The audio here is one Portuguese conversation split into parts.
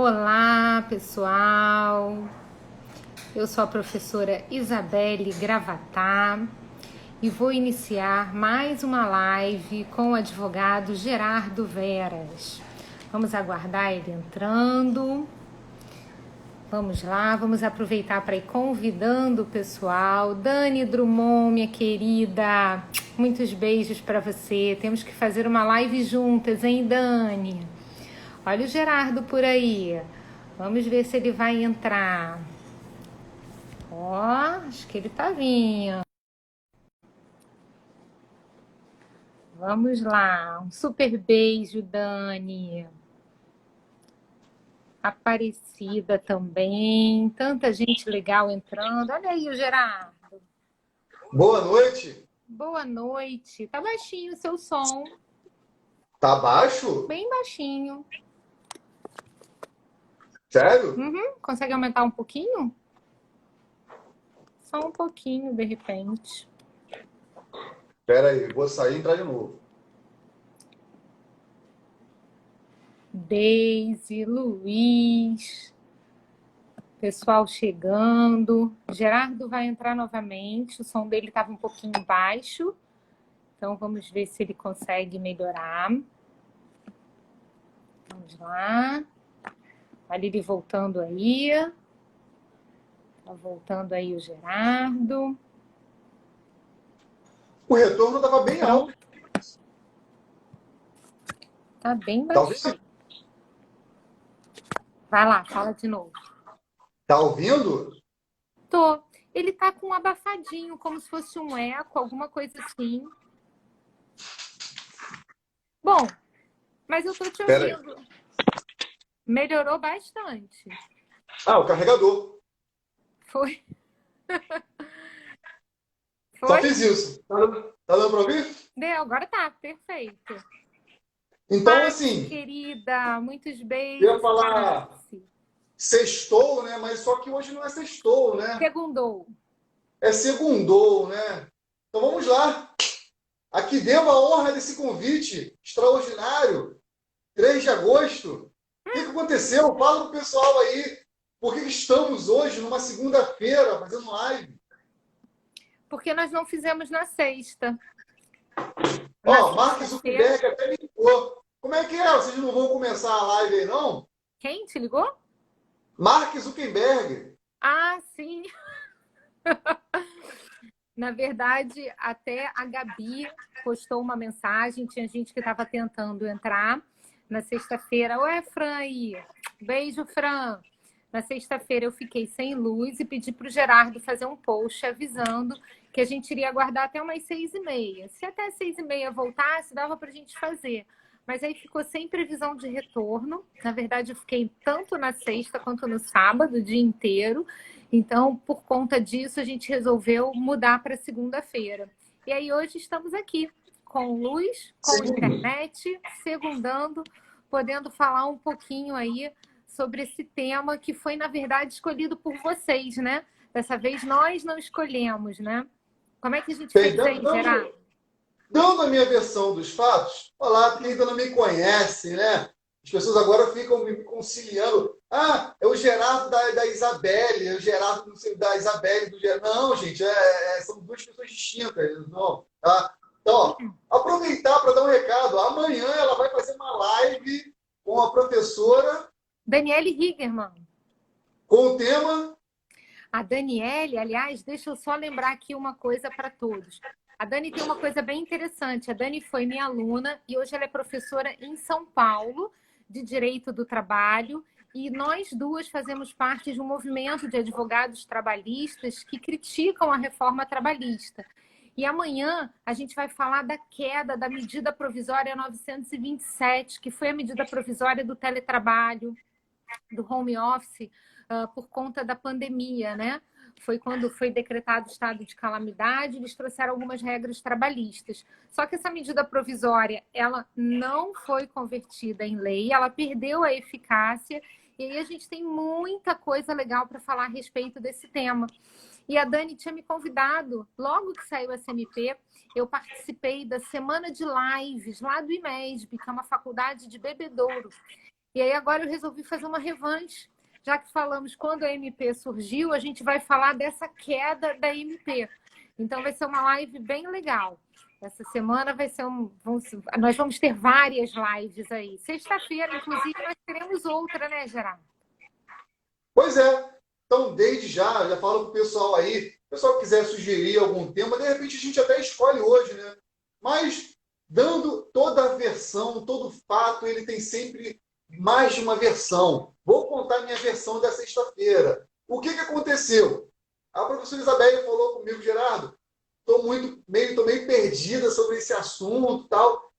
Olá, pessoal. Eu sou a professora Isabelle Gravatá e vou iniciar mais uma live com o advogado Gerardo Veras. Vamos aguardar ele entrando. Vamos lá, vamos aproveitar para ir convidando o pessoal. Dani Drummond, minha querida, muitos beijos para você. Temos que fazer uma live juntas, hein, Dani? Olha o Gerardo por aí. Vamos ver se ele vai entrar. Ó, acho que ele tá vindo. Vamos lá. Um super beijo, Dani. Aparecida também. Tanta gente legal entrando. Olha aí o Gerardo. Boa noite. Boa noite. Tá baixinho o seu som. Tá baixo? Bem baixinho. Sério? Consegue aumentar um pouquinho? Só um pouquinho, de repente. Pera aí, vou sair e entrar de novo. Deise, Luiz, pessoal chegando. Gerardo vai entrar novamente. O som dele estava um pouquinho baixo. Então, vamos ver se ele consegue melhorar. Vamos lá. Olha ele voltando aí. Tá voltando aí o Gerardo. O retorno estava bem alto. Tá bem Tá baixo. ouvindo? Vai lá, fala de novo. Tá ouvindo? Tô. Ele tá com um abafadinho, como se fosse um eco, alguma coisa assim. Bom, mas eu tô te Pera ouvindo. aí. Melhorou bastante. Ah, o carregador. Foi. Só Foi? fiz isso. Tá dando pra ouvir? Deu, agora tá, perfeito. Então, Márcia, assim, querida, muitos eu ia beijos, falar Márcia. sextou, né? Mas só que hoje não é sextou, né? Segundou. É segundou, né? Então vamos lá. Aqui devo a honra desse convite extraordinário. 3 de agosto. O que aconteceu? Fala pro pessoal aí. Por que estamos hoje, numa segunda-feira, fazendo live? Porque nós não fizemos na sexta. Na Ó, Mark sexta-feira. Zuckerberg até me ligou. Como é que é? Vocês não vão começar a live aí, não? Quem te ligou? Mark Zuckerberg. Ah, sim. Na verdade, até a Gabi postou uma mensagem. Tinha gente que estava tentando entrar na sexta-feira. Ué, Fran aí. Beijo, Fran. Na sexta-feira eu fiquei sem luz e pedi para o Gerardo fazer um post avisando que a gente iria aguardar até umas 6h30. Se até 6h30 voltasse, dava para a gente fazer. Mas aí ficou sem previsão de retorno. Na verdade, eu fiquei tanto na sexta quanto no sábado, o dia inteiro. Então, por conta disso, a gente resolveu mudar para segunda-feira. E aí hoje estamos aqui, com luz, com internet, segundando, podendo falar um pouquinho aí sobre esse tema que foi, na verdade, escolhido por vocês, né? Dessa vez nós não escolhemos, né? Como é que a gente Bem, fez aí, Gerardo? dando a minha versão dos fatos, olá, porque ainda não me conhecem, né? As pessoas agora ficam me conciliando. Ah, é o Gerardo da Isabelle, é o Gerardo da Isabelle do Gerardo. Não, gente, são duas pessoas distintas. Não, tá? Então, ó, aproveitar para dar um recado. Amanhã ela vai fazer uma live com a professora Daniele Higerman. com o tema. A Daniele, aliás, deixa eu só lembrar aqui uma coisa para todos. A Dani tem uma coisa bem interessante. A Dani foi minha aluna e hoje ela é professora em São Paulo de Direito do Trabalho. E nós duas fazemos parte de um movimento de advogados trabalhistas que criticam a reforma trabalhista. E amanhã a gente vai falar da queda da medida provisória 927, que foi a medida provisória do teletrabalho, do home office, por conta da pandemia, né? Foi quando foi decretado o estado de calamidade, eles trouxeram algumas regras trabalhistas. Só que essa medida provisória, ela não foi convertida em lei, ela perdeu a eficácia, e aí a gente tem muita coisa legal para falar a respeito desse tema. E a Dani tinha me convidado, logo que saiu a SMP, eu participei da semana de lives lá do IMESB, que é uma faculdade de Bebedouro. E aí agora eu resolvi fazer uma revanche. Já que falamos quando a MP surgiu, a gente vai falar dessa queda da MP. Então vai ser uma live bem legal. Essa semana vai ser nós vamos ter várias lives aí. Sexta-feira, inclusive, nós teremos outra, né, Gerardo? Pois é. Então, desde já falo para o pessoal aí, se o pessoal quiser sugerir algum tema, de repente a gente até escolhe hoje, né? Mas, dando toda a versão, todo fato, ele tem sempre mais de uma versão. Vou contar minha versão da sexta-feira. O que aconteceu? A professora Isabelle falou comigo, Gerardo, estou meio perdida sobre esse assunto e tal.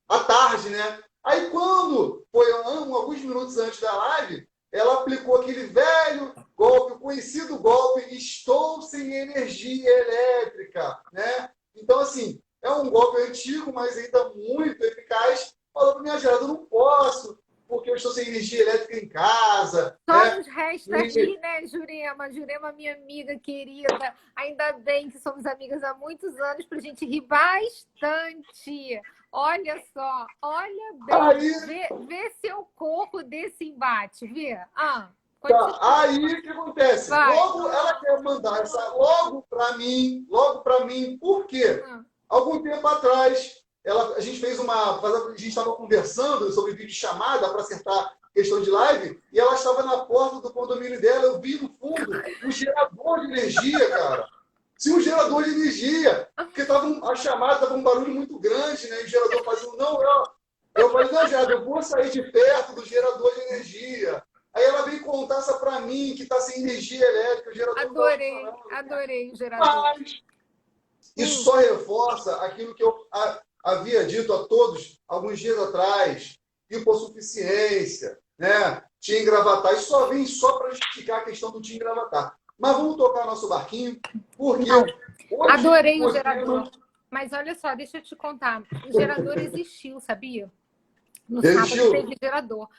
À tarde, né? Aí, quando foi alguns minutos antes da live, ela aplicou aquele velho golpe, o conhecido golpe, estou sem energia elétrica, né? Então, assim, é um golpe antigo, mas ainda muito eficaz. Falou para mim, Gerardo, eu não posso, porque eu estou sem energia elétrica em casa. Só Né? nos resta aqui, né, Jurema? Jurema, minha amiga querida. Ainda bem que somos amigas há muitos anos para a gente rir bastante. Olha só, olha bem. Vê se eu corro desse embate, vê? Tá. Aí o que acontece? Vai. Logo ela quer mandar essa logo para mim, por quê? Algum tempo atrás, a gente estava conversando sobre videochamada para acertar questão de live, e ela estava na porta do condomínio dela, eu vi no fundo um gerador de energia, cara. Sim, um gerador de energia, porque a chamada estava um barulho muito grande, né? E o gerador fazia não, eu falei, não, Gerardo, eu vou sair de perto do gerador de energia. Aí ela veio contar essa para mim, que está sem energia elétrica, o gerador Adorei o gerador. Mas isso só reforça aquilo que eu havia dito a todos alguns dias atrás, hipossuficiência, né? Tinha Gravatar. Isso só vem só para justificar a questão do Tinha Gravatar. Mas vamos tocar nosso barquinho, porque... Adorei o gerador. Mas olha só, deixa eu te contar. O gerador existiu, sabia? No sábado teve gerador.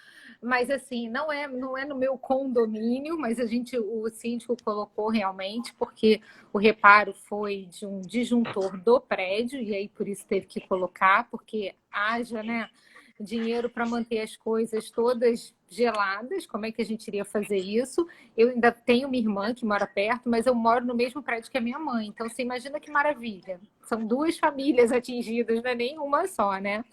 Mas assim, não é no meu condomínio, mas o síndico colocou realmente, porque o reparo foi de um disjuntor do prédio, e aí por isso teve que colocar, porque haja, né, dinheiro para manter as coisas todas geladas. Como é que a gente iria fazer isso? Eu ainda tenho minha irmã que mora perto, mas eu moro no mesmo prédio que a minha mãe. Então, você imagina que maravilha. São duas famílias atingidas, não é nem uma só, né?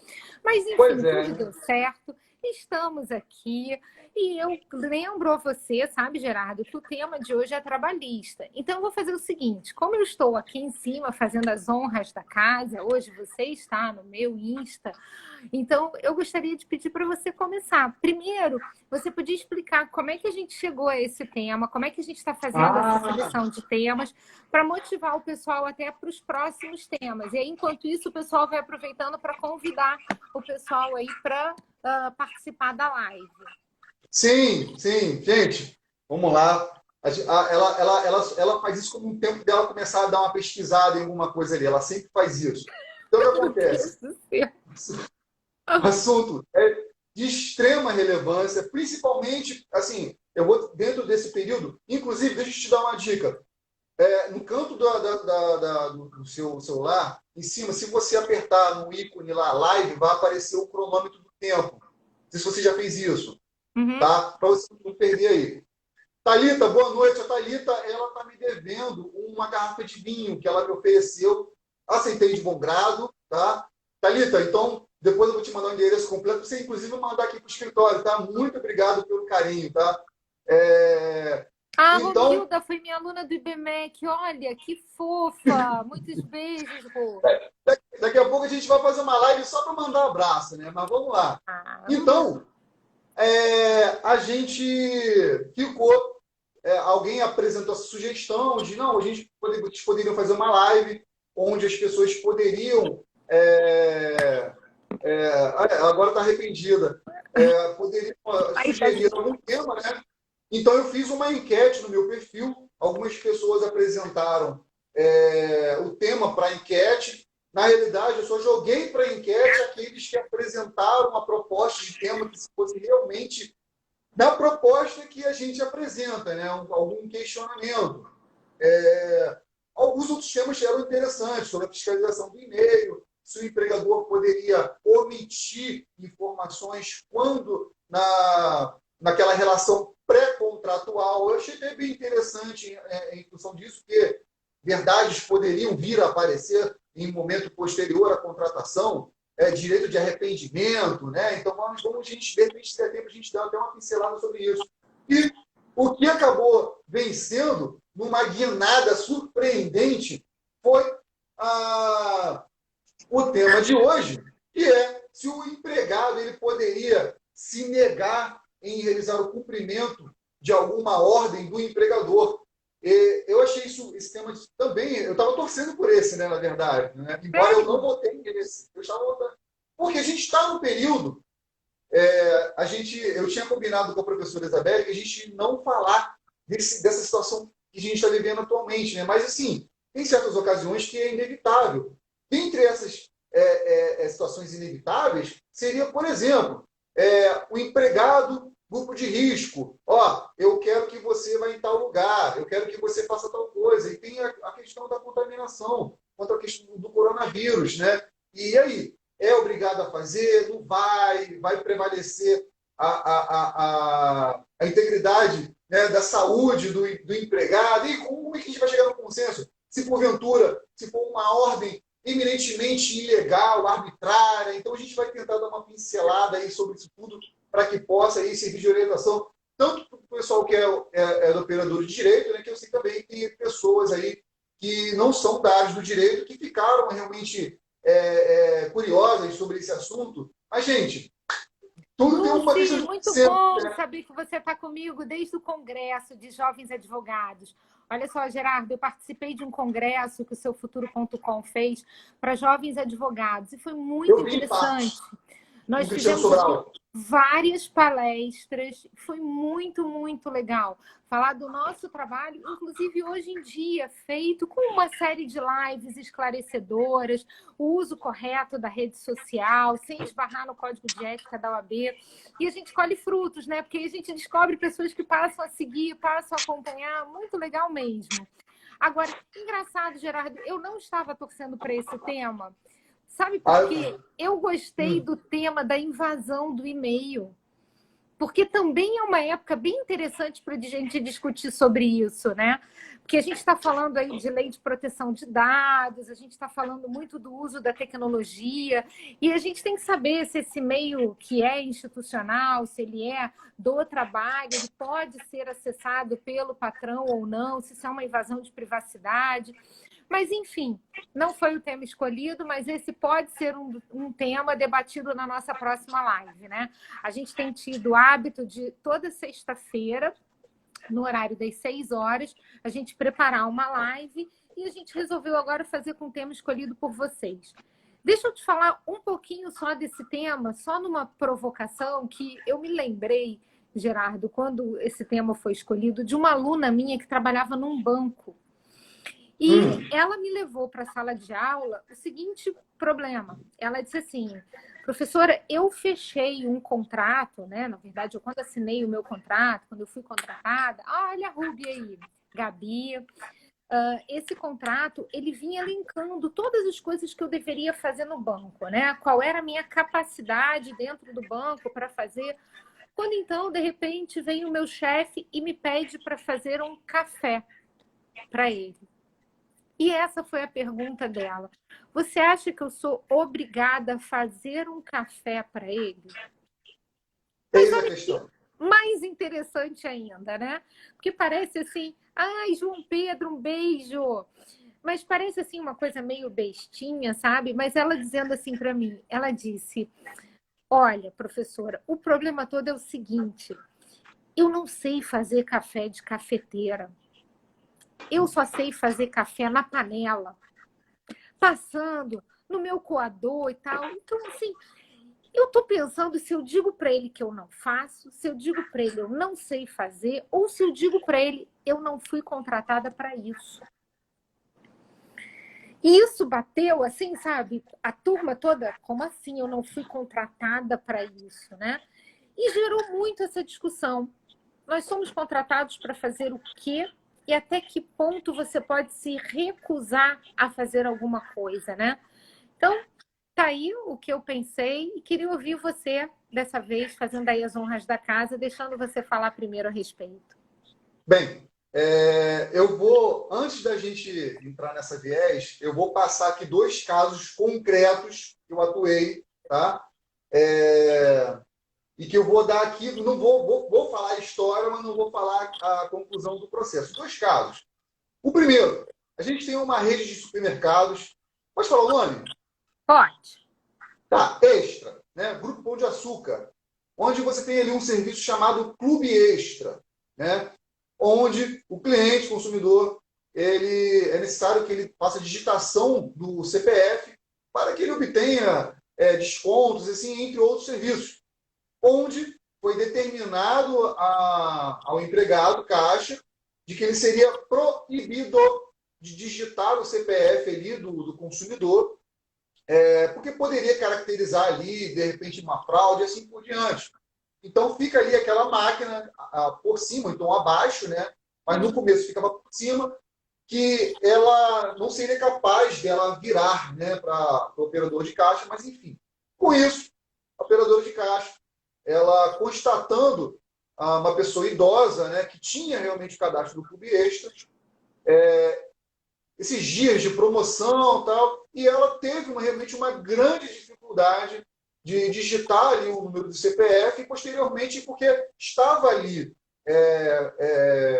Mas, enfim, tudo deu certo. Estamos aqui e eu lembro a você, sabe, Gerardo, que o tema de hoje é trabalhista. Então, eu vou fazer o seguinte, como eu estou aqui em cima fazendo as honras da casa, hoje você está no meu Insta, então eu gostaria de pedir para você começar. Primeiro, você podia explicar como é que a gente chegou a esse tema, como é que a gente está fazendo essa seleção de temas para motivar o pessoal até para os próximos temas. E aí, enquanto isso, o pessoal vai aproveitando para convidar o pessoal aí para participar da live. Sim, gente, vamos lá. Ela faz isso como um tempo dela começar a dar uma pesquisada em alguma coisa ali. Ela sempre faz isso. Então, o que acontece? O assunto é de extrema relevância, principalmente, assim, eu vou dentro desse período, inclusive, deixa eu te dar uma dica. No canto do seu celular, em cima, se você apertar no ícone lá, live, vai aparecer o cronômetro do tempo. Não sei se você já fez isso, tá? Para você não perder aí. Thalita, boa noite. A Thalita, ela está me devendo uma garrafa de vinho que ela me ofereceu. Aceitei de bom grado, tá? Thalita, então, depois eu vou te mandar o endereço completo. Você, inclusive, mandar aqui para o escritório, tá? Muito obrigado pelo carinho, tá? Então... Romilda foi minha aluna do IBMEC. Olha, que fofa. Muitos beijos, Rô. Daqui a pouco a gente vai fazer uma live só para mandar um abraço, né? Mas vamos lá. Então, a gente ficou... alguém apresentou essa sugestão de, não, eles poderiam fazer uma live onde as pessoas poderiam... agora está arrependida. Poderiam sugerir algum tema, né? Então, eu fiz uma enquete no meu perfil. Algumas pessoas apresentaram o tema para a enquete. Na realidade, eu só joguei para a enquete aqueles que apresentaram uma proposta de tema que fosse realmente da proposta que a gente apresenta, né? Algum questionamento. Alguns outros temas eram interessantes, sobre a fiscalização do e-mail, se o empregador poderia omitir informações quando naquela relação pré-contratual. Eu achei até bem interessante em função disso, porque verdades poderiam vir a aparecer em momento posterior à contratação, direito de arrependimento, né? Então, vamos a gente, de repente, se der tempo, a gente dá até uma pincelada sobre isso. E o que acabou vencendo, numa guinada surpreendente, foi o tema de hoje, que é se o empregado ele poderia se negar em realizar o cumprimento de alguma ordem do empregador. Eu achei esse tema também, eu estava torcendo por esse, né, na verdade, né? Embora eu não votei nesse, eu estava votando. Porque a gente está no período, eu tinha combinado com a professora Isabelle que a gente não falar dessa situação que a gente está vivendo atualmente, né? Mas, assim, tem certas ocasiões que é inevitável. Dentre essas situações inevitáveis, seria, por exemplo, o empregado, grupo de risco. Eu quero que você vá em tal lugar, eu quero que você faça tal coisa. E tem a questão da contaminação, contra a questão do coronavírus, né? E aí? É obrigado a fazer? Não vai prevalecer a integridade, né, da saúde do empregado? E como é que a gente vai chegar no consenso? Se porventura, se for uma ordem eminentemente ilegal, arbitrária, então a gente vai tentar dar uma pincelada aí sobre isso tudo para que possa aí servir de orientação, tanto para o pessoal que é do operador de direito, né, que eu sei também que tem pessoas aí que não são da área do direito, que ficaram realmente curiosas sobre esse assunto. Mas, gente, tudo tem uma questão de muito ser, bom né? saber que você está comigo desde o Congresso de Jovens Advogados. Olha só, Gerardo, eu participei de um congresso que o seufuturo.com fez para jovens advogados e foi muito interessante. Nós fizemos várias palestras, foi muito, muito legal. Falar do nosso trabalho, inclusive hoje em dia, feito com uma série de lives esclarecedoras, o uso correto da rede social, sem esbarrar no código de ética da OAB. E a gente colhe frutos, né? Porque a gente descobre pessoas que passam a seguir, passam a acompanhar, muito legal mesmo. Agora, engraçado, Gerardo, eu não estava torcendo para esse tema. Sabe por quê? Eu gostei do tema da invasão do e-mail. Porque também é uma época bem interessante para a gente discutir sobre isso, né? Porque a gente está falando aí de lei de proteção de dados, a gente está falando muito do uso da tecnologia, e a gente tem que saber se esse meio que é institucional, se ele é do trabalho, ele pode ser acessado pelo patrão ou não, se isso é uma invasão de privacidade. Mas, enfim, não foi o tema escolhido, mas esse pode ser um tema debatido na nossa próxima live, né? A gente tem tido o hábito de, toda sexta-feira, no horário das 6 horas, a gente preparar uma live e a gente resolveu agora fazer com o tema escolhido por vocês. Deixa eu te falar um pouquinho só desse tema, só numa provocação que eu me lembrei, Gerardo, quando esse tema foi escolhido, de uma aluna minha que trabalhava num banco. E ela me levou para a sala de aula o seguinte problema. Ela disse assim, professora, eu fechei um contrato, né? Na verdade, quando assinei o meu contrato, quando eu fui contratada, olha a Ruby aí, Gabi, esse contrato, ele vinha linkando todas as coisas que eu deveria fazer no banco, né? Qual era a minha capacidade dentro do banco para fazer. Quando então, de repente, vem o meu chefe e me pede para fazer um café para ele. E essa foi a pergunta dela. Você acha que eu sou obrigada a fazer um café para ele? Mas olha que mais interessante ainda, né? Porque parece assim, ai, João Pedro, um beijo. Mas parece assim uma coisa meio bestinha, sabe? Mas ela dizendo assim para mim, ela disse, olha, professora, o problema todo é o seguinte, eu não sei fazer café de cafeteira. Eu só sei fazer café na panela, passando no meu coador e tal. Então, assim, eu tô pensando se eu digo para ele que eu não faço, se eu digo para ele eu não sei fazer, ou se eu digo para ele eu não fui contratada para isso. E isso bateu, assim, sabe? A turma toda, como assim eu não fui contratada para isso, né? E gerou muito essa discussão. Nós somos contratados para fazer o quê? E até que ponto você pode se recusar a fazer alguma coisa, né? Então, tá aí o que eu pensei e queria ouvir você dessa vez, fazendo aí as honras da casa, deixando você falar primeiro a respeito. Bem, antes da gente entrar nessa viés, eu vou passar aqui 2 casos concretos que eu atuei, tá? E que eu vou dar aqui, não vou falar a história, mas não vou falar a conclusão do processo. 2 casos. O primeiro, a gente tem uma rede de supermercados. Pode falar o nome? Pode. Tá, Extra, né? Grupo Pão de Açúcar, onde você tem ali um serviço chamado Clube Extra, né? Onde o cliente, consumidor, é necessário que ele faça a digitação do CPF para que ele obtenha descontos, assim, entre outros serviços. Onde foi determinado ao empregado caixa de que ele seria proibido de digitar o CPF ali do consumidor, porque poderia caracterizar ali, de repente, uma fraude e assim por diante. Então, fica ali aquela máquina por cima, então abaixo, né? Mas no começo ficava por cima, que ela não seria capaz dela virar, né, para o operador de caixa, mas enfim. Com isso, a operadora de caixa, ela constatando uma pessoa idosa, né, que tinha realmente o cadastro do Clube Extra, esses dias de promoção e tal, e ela teve realmente uma grande dificuldade de digitar ali o número do CPF e, posteriormente, porque estava ali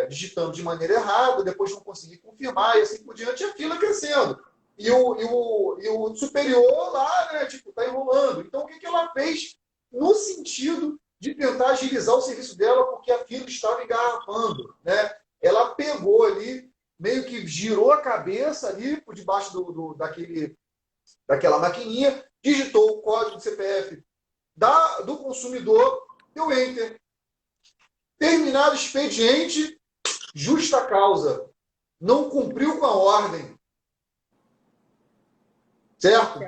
digitando de maneira errada, depois não conseguia confirmar, e assim por diante, e a fila crescendo. E o superior lá, né, tipo, está enrolando. Então, o que ela fez no sentido de tentar agilizar o serviço dela, porque a fila estava engarrafando, né? Ela pegou ali, meio que girou a cabeça ali por debaixo daquela maquininha, digitou o código do CPF do consumidor, deu Enter. Terminado o expediente, justa causa. Não cumpriu com a ordem. Certo?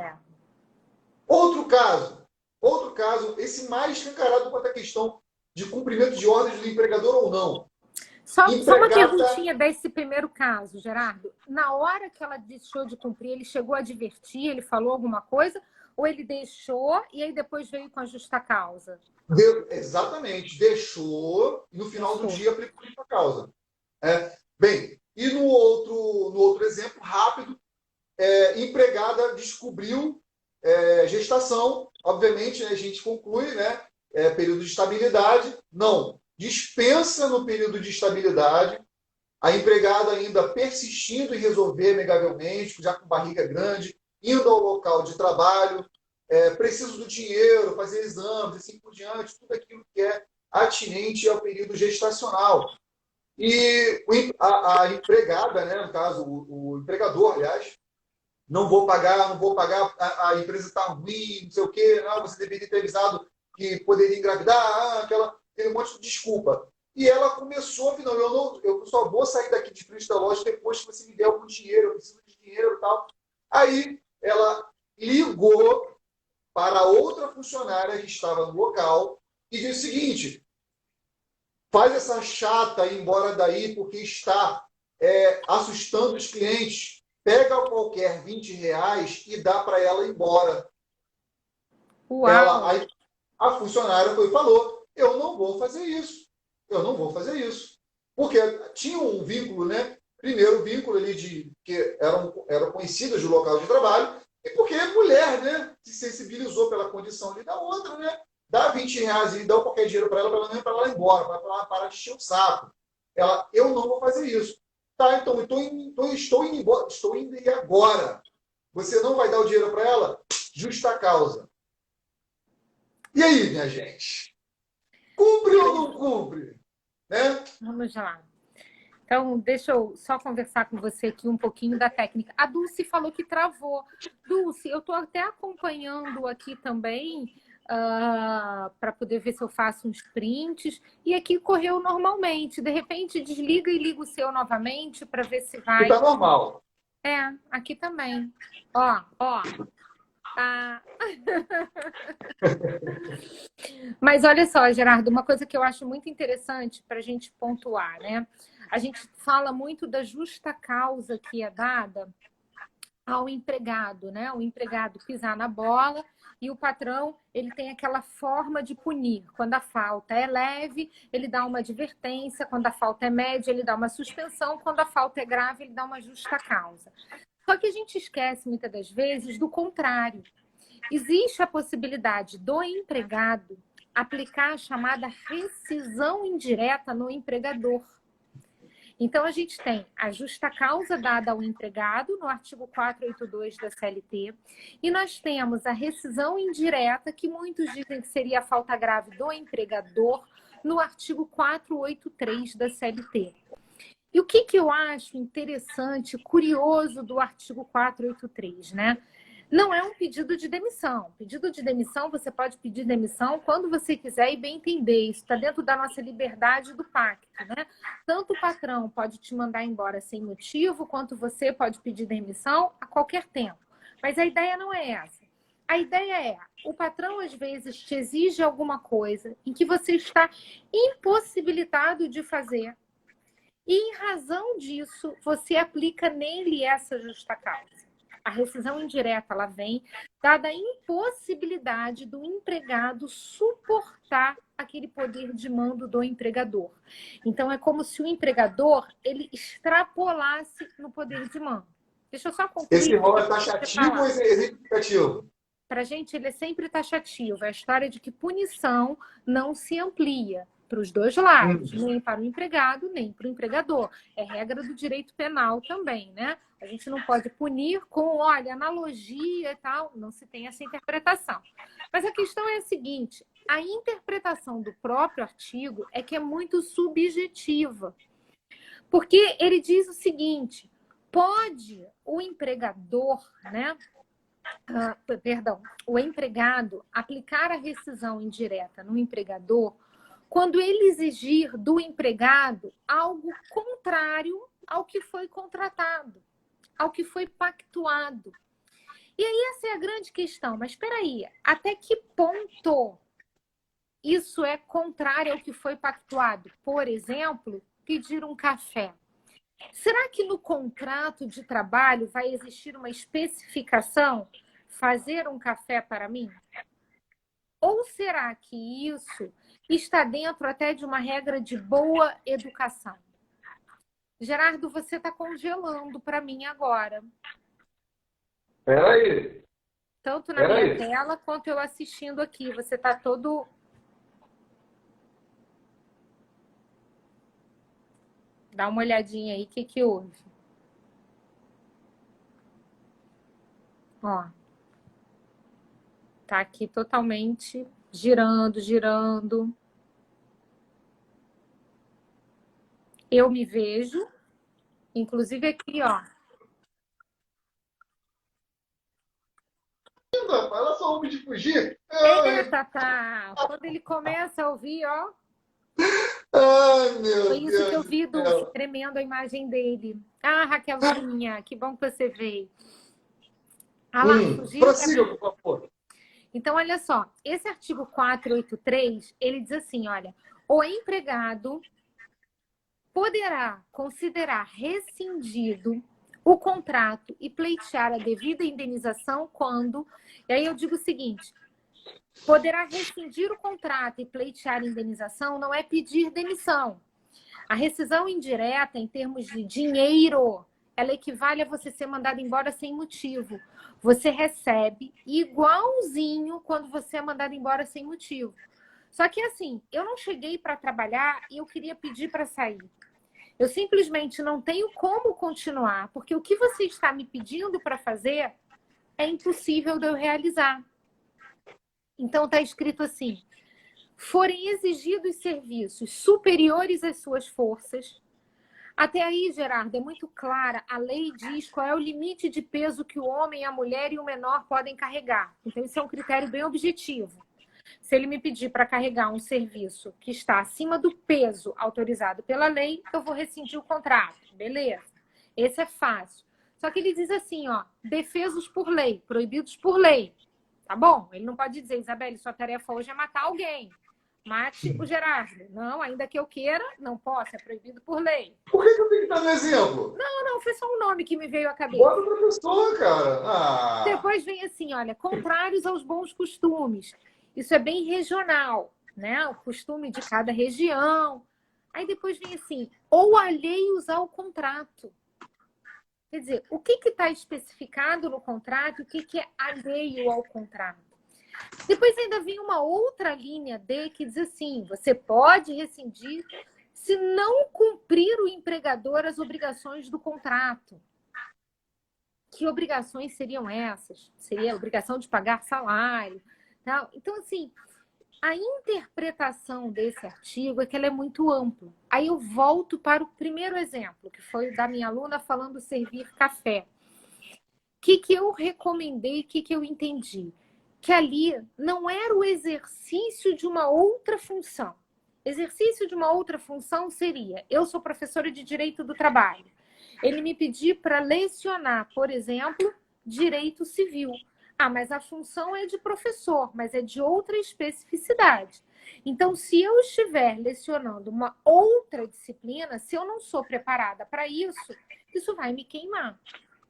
Outro caso, esse mais escancarado quanto à questão de cumprimento de ordens do empregador ou não. Só uma perguntinha desse primeiro caso, Gerardo. Na hora que ela deixou de cumprir, ele chegou a advertir, ele falou alguma coisa? Ou ele deixou e aí depois veio com a justa causa? Exatamente. Deixou e no final do dia aplicou a justa causa. Bem, e no outro exemplo, rápido, empregada descobriu gestação. Obviamente, né, a gente conclui, né, período de estabilidade. Não. Dispensa no período de estabilidade, a empregada ainda persistindo em resolver amigavelmente, já com barriga grande, indo ao local de trabalho, preciso do dinheiro, fazer exames, assim por diante, tudo aquilo que é atinente ao período gestacional. E a empregada, né, no caso, o empregador, aliás, não vou pagar, a empresa está ruim, não sei o quê, não, você deveria ter avisado que poderia engravidar, aquele monte de desculpa. E ela começou, afinal, eu só vou sair daqui de frente da loja depois que você me der algum dinheiro, eu preciso de dinheiro e tal. Aí ela ligou para outra funcionária que estava no local e disse o seguinte: faz essa chata ir embora daí porque está assustando os clientes. Pega qualquer R$ 20 e dá para ela ir embora. Uau! A funcionária falou: eu não vou fazer isso. Eu não vou fazer isso. Porque tinha um vínculo, né? Primeiro vínculo ali que eram conhecidas do local de trabalho, e porque é mulher, né? Se sensibilizou pela condição ali da outra, né? Dá R$ 20 e dá qualquer dinheiro para ela ir embora, para ela parar de encher o saco. Eu não vou fazer isso. Tá, então estou indo embora, estou indo e agora. Você não vai dar o dinheiro para ela? Justa causa. E aí, minha gente? Cumpre ou não cumpre? Né? Vamos lá. Então, deixa eu só conversar com você aqui um pouquinho da técnica. A Dulce falou que travou. Dulce, eu estou até acompanhando aqui também para poder ver se eu faço uns prints. E aqui correu normalmente. De repente, desliga e liga o seu novamente para ver se vai. Está normal. Aqui também. Ó. Tá. Mas olha só, Gerardo, uma coisa que eu acho muito interessante para a gente pontuar, né? A gente fala muito da justa causa que é dada ao empregado, né? O empregado pisar na bola e o patrão, ele tem aquela forma de punir. Quando a falta é leve, ele dá uma advertência. Quando a falta é média, ele dá uma suspensão. Quando a falta é grave, ele dá uma justa causa. Só que a gente esquece, muitas das vezes, do contrário. Existe a possibilidade do empregado aplicar a chamada rescisão indireta no empregador. Então, a gente tem a justa causa dada ao empregado, no artigo 482 da CLT, e nós temos a rescisão indireta, que muitos dizem que seria a falta grave do empregador, no artigo 483 da CLT. E o que eu acho interessante, curioso do artigo 483, né? Não é um pedido de demissão. Pedido de demissão, você pode pedir demissão quando você quiser e bem entender. Isso está dentro da nossa liberdade do pacto, né? Tanto o patrão pode te mandar embora sem motivo, quanto você pode pedir demissão a qualquer tempo. Mas a ideia não é essa. A ideia é, o patrão às vezes te exige alguma coisa em que você está impossibilitado de fazer. E em razão disso, você aplica nele essa justa causa. A rescisão indireta, ela vem dada a impossibilidade do empregado suportar aquele poder de mando do empregador. Então, é como se o empregador, ele extrapolasse no poder de mando. Deixa eu só concluir. Esse rol é taxativo ou exemplificativo? Para a gente, ele é sempre taxativo. É a história de que punição não se amplia para os dois lados, nem para o empregado, nem para o empregador. É regra do direito penal também, né? A gente não pode punir com, olha, analogia e tal, não se tem essa interpretação. Mas a questão é a seguinte, a interpretação do próprio artigo é que é muito subjetiva. Porque ele diz o seguinte, pode o empregador, né? O empregado aplicar a rescisão indireta no empregador quando ele exigir do empregado algo contrário ao que foi contratado, ao que foi pactuado. E aí essa é a grande questão. Mas espera aí, até que ponto isso é contrário ao que foi pactuado? Por exemplo, pedir um café. Será que no contrato de trabalho vai existir uma especificação, fazer um café para mim? Ou será que isso está dentro até de uma regra de boa educação? Gerardo, você está congelando para mim agora. Espera aí. Tanto na minha tela quanto eu assistindo aqui. Você está todo... Dá uma olhadinha aí, o que houve? Ó. Tá aqui totalmente girando, girando. Eu me vejo, inclusive aqui, ó. Ela só ouve de fugir. Eita, tá. Quando ele começa a ouvir, ó. Ai, meu Foi isso Deus que eu vi, do céu. tremendo a imagem dele. Ah, Raquelzinha, que bom que você veio. Ah lá, fugiu. Prossiga, por favor. Então, olha só. Esse artigo 483, ele diz assim, olha. O empregado poderá considerar rescindido o contrato e pleitear a devida indenização quando... E aí eu digo o seguinte, poderá rescindir o contrato e pleitear a indenização não é pedir demissão. A rescisão indireta, em termos de dinheiro, ela equivale a você ser mandado embora sem motivo. Você recebe igualzinho quando você é mandado embora sem motivo. Só que assim, eu não cheguei para trabalhar e eu queria pedir para sair. Eu simplesmente não tenho como continuar, porque o que você está me pedindo para fazer é impossível de eu realizar. Então, está escrito assim, forem exigidos serviços superiores às suas forças. Até aí, Gerardo, é muito clara. A lei diz qual é o limite de peso que o homem, a mulher e o menor podem carregar. Então, isso é um critério bem objetivo. Se ele me pedir para carregar um serviço que está acima do peso autorizado pela lei, eu vou rescindir o contrato. Beleza. Esse é fácil. Só que ele diz assim, ó, defesos por lei, proibidos por lei. Tá bom? Ele não pode dizer, Isabelle, sua tarefa hoje é matar alguém. Mate o Gerardo. Não, ainda que eu queira, não posso, é proibido por lei. Por que eu tenho que dar no exemplo? Não, foi só um nome que me veio à cabeça. Bota o professor, cara. Ah. Depois vem assim, olha, contrários aos bons costumes. Isso é bem regional, né? O costume de cada região. Aí depois vem assim, ou alheios ao contrato. Quer dizer, o que está especificado no contrato e o que é alheio ao contrato? Depois ainda vem uma outra linha D que diz assim, você pode rescindir se não cumprir o empregador as obrigações do contrato. Que obrigações seriam essas? Seria a obrigação de pagar salário. Tal. Então, assim, a interpretação desse artigo é que ela é muito ampla. Aí eu volto para o primeiro exemplo, que foi o da minha aluna falando servir café. O que eu recomendei, o que eu entendi? Que ali não era o exercício de uma outra função. Exercício de uma outra função seria, eu sou professora de Direito do Trabalho. Ele me pediu para lecionar, por exemplo, Direito Civil. Ah, mas a função é de professor, mas é de outra especificidade. Então, se eu estiver lecionando uma outra disciplina, se eu não sou preparada para isso, isso vai me queimar.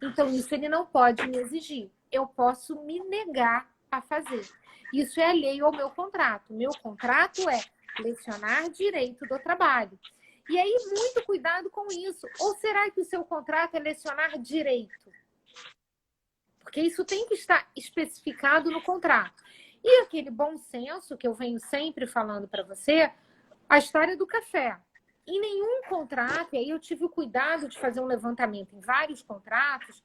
Então, isso ele não pode me exigir. Eu posso me negar a fazer. Isso é alheio ao meu contrato. Meu contrato é lecionar Direito do Trabalho. E aí, muito cuidado com isso. Ou será que o seu contrato é lecionar direito? Porque isso tem que estar especificado no contrato. E aquele bom senso que eu venho sempre falando para você, a história do café. Em nenhum contrato, e aí eu tive o cuidado de fazer um levantamento em vários contratos,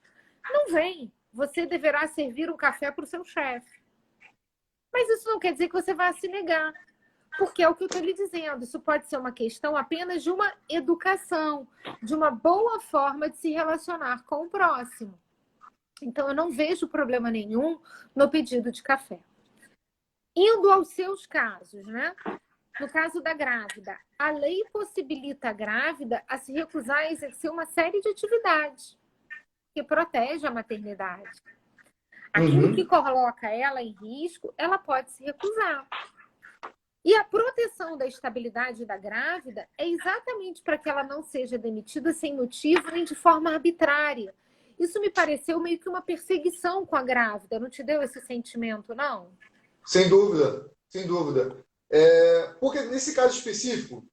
não vem. Você deverá servir um café para o seu chefe. Mas isso não quer dizer que você vá se negar. Porque é o que eu estou lhe dizendo, isso pode ser uma questão apenas de uma educação, de uma boa forma de se relacionar com o próximo. Então, eu não vejo problema nenhum no pedido de café. Indo aos seus casos, né? No caso da grávida, a lei possibilita a grávida a se recusar a exercer uma série de atividades que protege a maternidade. Aquilo que coloca ela em risco, ela pode se recusar. E a proteção da estabilidade da grávida é exatamente para que ela não seja demitida sem motivo nem de forma arbitrária. Isso me pareceu meio que uma perseguição com a grávida. Não te deu esse sentimento, não? Sem dúvida, sem dúvida. Porque nesse caso específico,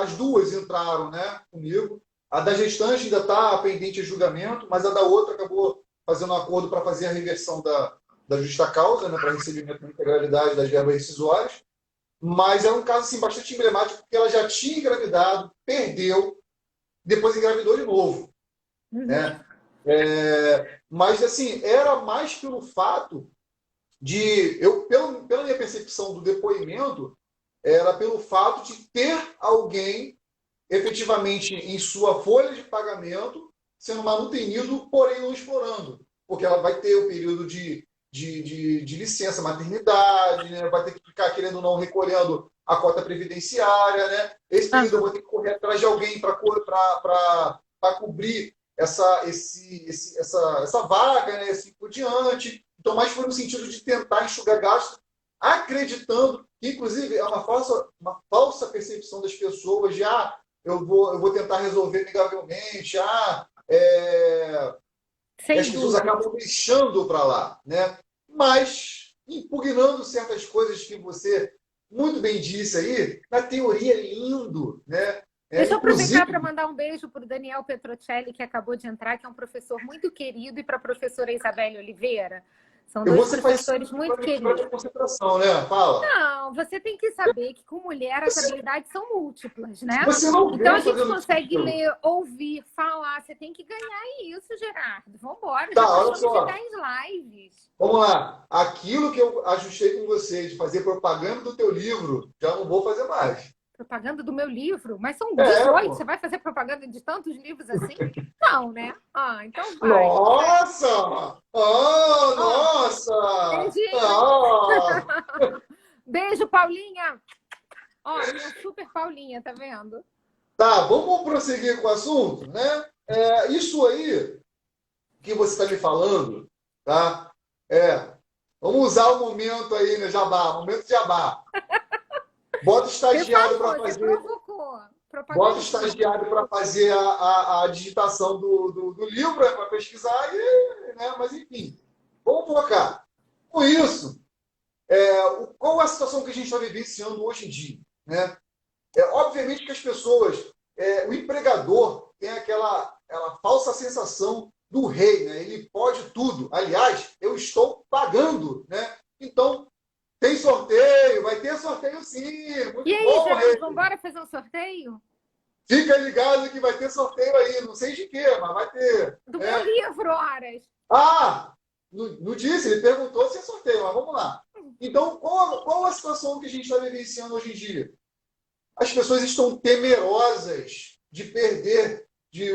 as duas entraram, né, comigo. A da gestante ainda está pendente de julgamento, mas a da outra acabou fazendo um acordo para fazer a reversão da justa causa, né, para recebimento da integralidade das verbas rescisórias. Mas é um caso assim, bastante emblemático, porque ela já tinha engravidado, perdeu, depois engravidou de novo. Né? Mas, assim, era mais pelo fato de... pela minha percepção do depoimento, era pelo fato de ter alguém efetivamente em sua folha de pagamento sendo manutenido, porém não explorando. Porque ela vai ter o período de licença maternidade, né? Vai ter que ficar, querendo ou não, recolhendo a cota previdenciária. Né? Esse período eu vou ter que correr atrás de alguém para cobrir essa vaga, né? Assim por diante. Então, mais foi no sentido de tentar enxugar gastos, acreditando que, inclusive, é uma falsa percepção das pessoas de eu vou tentar resolver amigavelmente, as pessoas acabam deixando para lá, né? Mas, impugnando certas coisas que você muito bem disse aí, na teoria é lindo, né? Deixa eu aproveitar para mandar um beijo para o Daniel Petrocelli, que acabou de entrar, que é um professor muito querido, e para a professora Isabelle Oliveira. São dois professores muito queridos. Concentração, né? Fala. Não, você tem que saber que com mulher as habilidades são múltiplas, né? Você não então a gente consegue ler, ouvir, falar. Você tem que ganhar isso, Gerardo. Vamos embora. Tá, já olha só. de 10 lives. Vamos lá. Aquilo que eu ajustei com você de fazer propaganda do teu livro, já não vou fazer mais. Propaganda do meu livro? Mas são 18. Pô. Você vai fazer propaganda de tantos livros assim? Não, né? Então vai. Nossa! Nossa! Beijinho. Beijo, Paulinha. Minha super Paulinha, tá vendo? Tá, vamos prosseguir com o assunto, né? Isso aí que você está me falando, tá? Vamos usar o momento aí, né, Jabá, momento Jabá. Bota o Por estagiário para favor, você fazer. provocou. Bota o Propaganda. estagiário para fazer a digitação do livro, para pesquisar, né? Mas enfim, vamos focar. Com isso, qual é a situação que a gente está vivenciando hoje em dia? Né? Obviamente que as pessoas, o empregador tem aquela falsa sensação do rei, né? Ele pode tudo. Aliás, eu estou pagando, né? Então, tem sorteio, vai ter sorteio sim. E Muito aí, bom, Geraldo, rei. vamos embora fazer um sorteio? Fica ligado que vai ter sorteio aí. Não sei de quê, mas vai ter. Do meu Né? livro, horas. Ah, não disse, ele perguntou se é sorteio, mas vamos lá. Então, qual a situação que a gente está vivenciando hoje em dia? As pessoas estão temerosas de perder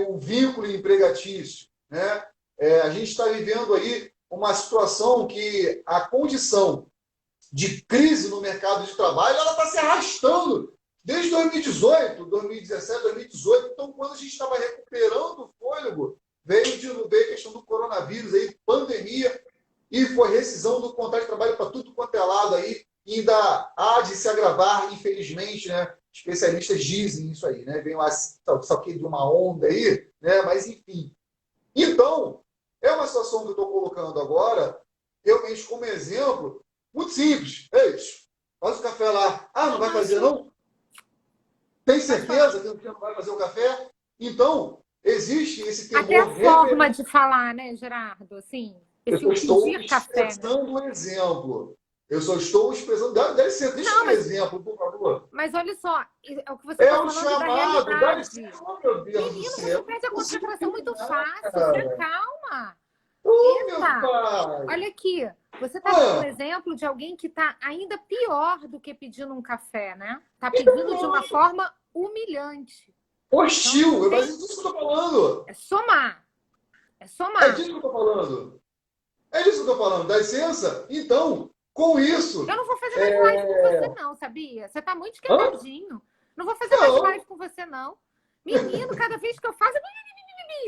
o vínculo empregatício. Né? A gente está vivendo aí uma situação que a condição de crise no mercado de trabalho ela está se arrastando desde 2018, 2017, 2018. Então, quando a gente estava recuperando o fôlego, veio a questão do coronavírus, aí, pandemia, e foi rescisão do contrato de trabalho para tudo quanto é lado aí, e ainda há de se agravar, infelizmente, né? Especialistas dizem isso aí, né? Vem lá, só que de uma onda aí, né? Mas enfim. Então, é uma situação que eu estou colocando agora, realmente como exemplo, muito simples. Ei, faz o café lá. Ah, não vai fazer não? Tem certeza que você não vai fazer o café? Então, existe esse Até a temor forma de falar, né, Gerardo? Assim, Eu esse só estou pedir café, né? expressando um exemplo. Eu só estou expressando. Dá licença, deixa Não, eu um exemplo, por favor. mas olha só, é o que você É está um falando da chamado. Dá realidade. licença, oh, meu Deus do Menino, você céu. perde a Não consigo concentração muito terminar, fácil. Se cara. acalma. Oh, meu Eita! pai. Olha aqui, você está dando um Ah, exemplo de alguém que está ainda pior do que pedindo um café, né? Está então pedindo de uma pronto. forma humilhante. Então, Hostil. Mas é tem... disso que eu estou falando. é somar. É É somar. disso que eu estou falando. É disso que eu estou falando. Dá licença? Então, com Eu isso. não vou fazer mais live com você, não, sabia? Você está muito Hã? esquentadinho. Não vou fazer mais Não, live com você, não. Menino, cada vez que eu faço,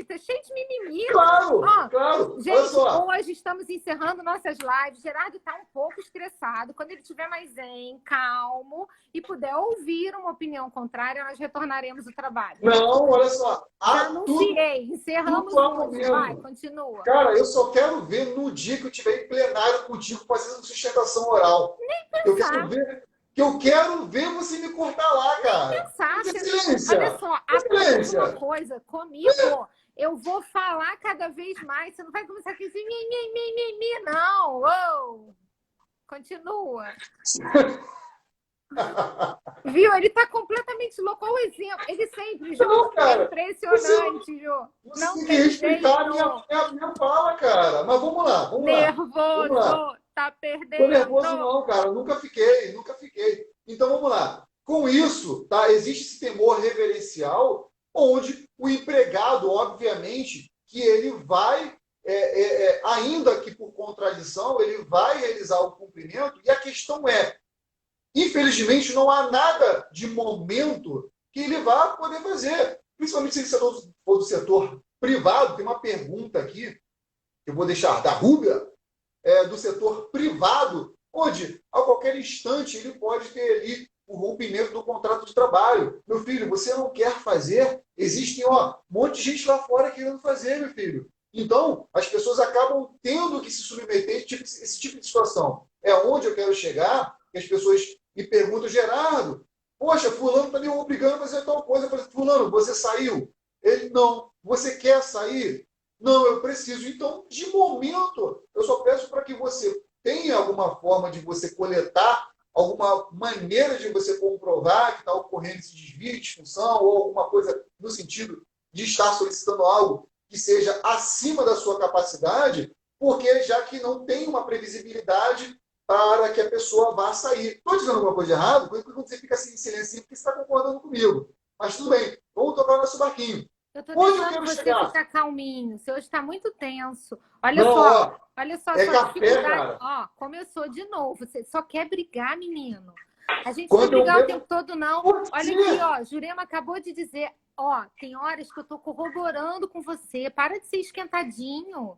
tá cheio de mimimi. claro, Ó, claro. Olha gente, só. hoje estamos encerrando nossas lives. Gerardo está um pouco estressado. Quando ele estiver mais zen, calmo e puder ouvir uma opinião contrária, nós retornaremos ao trabalho. Não, olha só. Já Tudo, anunciei. Encerramos tudo há hoje. Vai, momento. continua. Cara, eu só quero ver no dia que eu estiver em plenário contigo fazendo sustentação oral. Eu quero Pensar. ver, que eu quero ver você me cortar lá, cara. Pensar. Olha Excelência! só, aprende uma Excelência! coisa comigo. Eu vou falar cada vez mais. Você não vai começar a dizer não. Oh, continua. Viu? Ele tá completamente louco. Olha o exemplo. Ele sempre, Jô. Não, É cara. impressionante, Jô. Você Não tem que tem respeitar a jeito. minha fala, cara. Mas vamos lá, vamos lá. Vamos lá. Nervoso. Tá Tô nervoso perdendo. não, cara. Nunca fiquei, nunca fiquei. Então vamos lá. Com isso, tá? Existe esse temor reverencial, onde o empregado, obviamente, que ele vai, ainda que por contradição, ele vai realizar o cumprimento. E a questão é, infelizmente, não há nada de momento que ele vá poder fazer. Principalmente se ele for do setor privado. Tem uma pergunta aqui, que eu vou deixar da Rúbia, do setor privado, onde a qualquer instante ele pode ter ali o rompimento do contrato de trabalho. Meu filho, você não quer fazer? Existem um monte de gente lá fora querendo fazer, meu filho. Então, as pessoas acabam tendo que se submeter a esse tipo de situação. É onde eu quero chegar, que as pessoas me perguntam, Gerardo, poxa, fulano está me obrigando a fazer tal coisa. Eu falei, fulano, você saiu? Ele, não. Você quer sair? Não, eu preciso. Então, de momento, eu só peço para que você tenha alguma forma de você coletar, alguma maneira de você comprovar que está ocorrendo esse desvio, disfunção, ou alguma coisa no sentido de estar solicitando algo que seja acima da sua capacidade, porque já que não tem uma previsibilidade para que a pessoa vá sair. Estou dizendo alguma coisa de errado? Quando você fica assim em silêncio, porque você está concordando comigo. Mas tudo bem, vamos tocar o nosso barquinho. Eu tô Onde eu deixando quero você chegar? ficar calminho. Você hoje está muito tenso. Não, ó, Olha só a é sua café, dificuldade. cara. Ó, começou de novo. Você só quer brigar, menino. A gente não vai Quando eu brigar o bebo. tempo todo, não. Por Olha quê? aqui, ó. Jurema acabou de dizer, ó, tem horas que eu tô corroborando com você. Para de ser esquentadinho.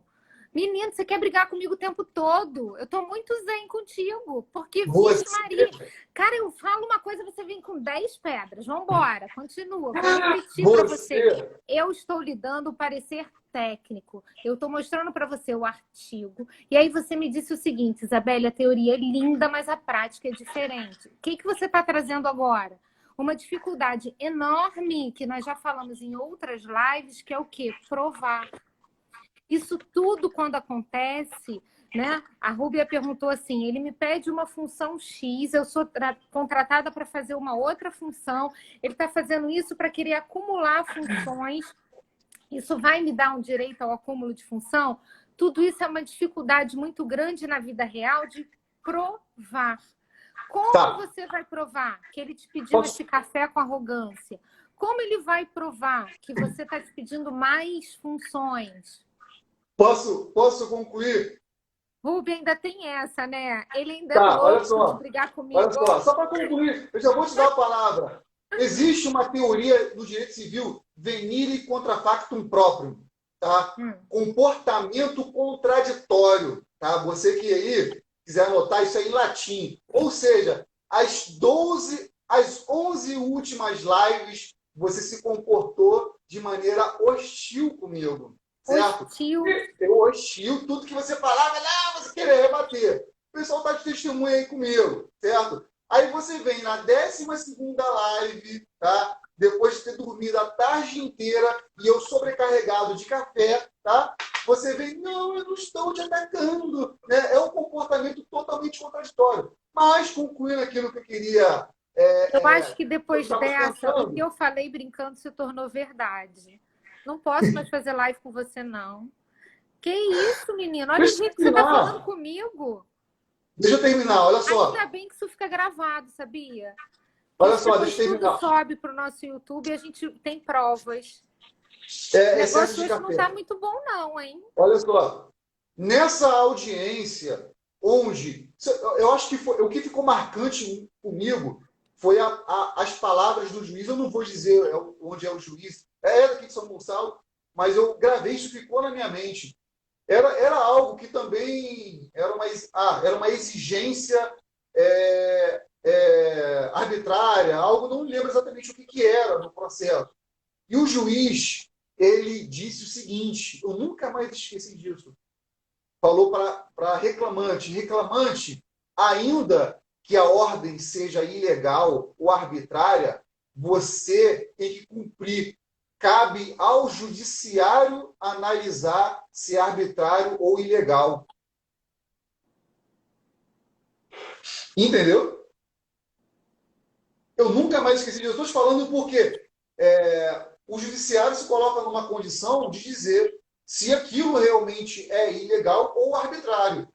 Menino, você quer brigar comigo o tempo todo? Eu tô muito zen contigo, porque, Você, vixe Maria, cara, eu falo uma coisa, você vem com 10 pedras. Vambora, continua. Vou repetir para você. você, Eu estou lhe dando o parecer técnico. Eu estou mostrando para você o artigo. E aí você me disse o seguinte, Isabelle, a teoria é linda, mas a prática é diferente. O que você está trazendo agora? Uma dificuldade enorme, que nós já falamos em outras lives, que é o quê? Provar. Isso tudo, quando acontece, né? A Rúbia perguntou assim, ele me pede uma função X, eu sou contratada para fazer uma outra função, ele está fazendo isso para querer acumular funções, isso vai me dar um direito ao acúmulo de função? Tudo isso é uma dificuldade muito grande na vida real de provar. Como tá. você vai provar que ele te pediu esse café com arrogância? Como ele vai provar que você está te pedindo mais funções? Posso concluir? Rubem ainda tem essa, né? Ele ainda é Tá, olha louco de só. brigar Olha comigo. só, só para concluir, eu já vou te dar a palavra. Existe uma teoria do direito civil, venire contra factum próprio, tá? Comportamento contraditório, tá? Você que aí quiser anotar isso aí em latim. Ou seja, as 11 últimas lives, você se comportou de maneira hostil comigo, certo? Hostil. Eu hostil, tudo que você falava, não, você queria rebater. O pessoal está de testemunha aí comigo, certo? Aí você vem na 12ª live, tá? Depois de ter dormido a tarde inteira e eu sobrecarregado de café, tá? Você vem, não, eu não estou te atacando. Né? É um comportamento totalmente contraditório. Mas, concluindo aquilo que eu queria... Eu acho que depois eu dessa, o pensando, que eu falei brincando se tornou verdade. Não posso mais fazer live com você, não. Que isso, menino? Olha o deixa eu jeito que você está falando terminar. comigo. Deixa eu terminar, olha só. Ainda bem que isso fica gravado, sabia? Olha Isso só, depois deixa eu tudo terminar. sobe para o nosso YouTube e a gente tem provas. O Excesso negócio de hoje não café. está muito bom, não, hein? Olha só, nessa audiência, onde eu acho que foi, o que ficou marcante comigo foi as palavras do juiz. Eu não vou dizer onde é o juiz, é daqui de São Gonçalo, mas eu gravei, isso ficou na minha mente. Era algo que também era uma exigência arbitrária, algo, não lembro exatamente o que era no processo. E o juiz, ele disse o seguinte, eu nunca mais esqueci disso, falou para reclamante, ainda que a ordem seja ilegal ou arbitrária, você tem que cumprir. Cabe ao judiciário analisar se é arbitrário ou ilegal. Entendeu? Eu nunca mais esqueci disso. Eu estou te falando porque o judiciário se coloca numa condição de dizer se aquilo realmente é ilegal ou arbitrário.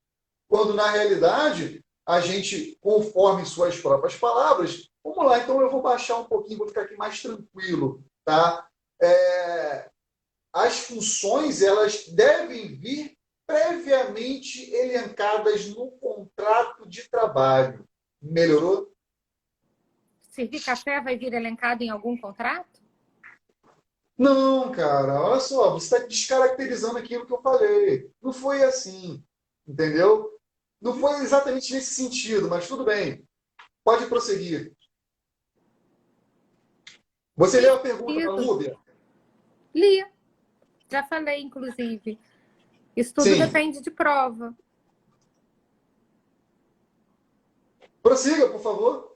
Quando, na realidade, a gente, conforme suas próprias palavras, vamos lá, então eu vou baixar um pouquinho, vou ficar aqui mais tranquilo, tá? As funções, elas devem vir previamente elencadas no contrato de trabalho. Melhorou? Servir café vai vir elencado em algum contrato? Não, cara, olha só, você está descaracterizando aquilo que eu falei. Não foi assim, entendeu? Não foi exatamente nesse sentido, mas tudo bem. Pode prosseguir. Você leu a pergunta para a Rúbia? Li. Já falei, inclusive. Isso tudo Sim. depende de prova. Prossiga, por favor.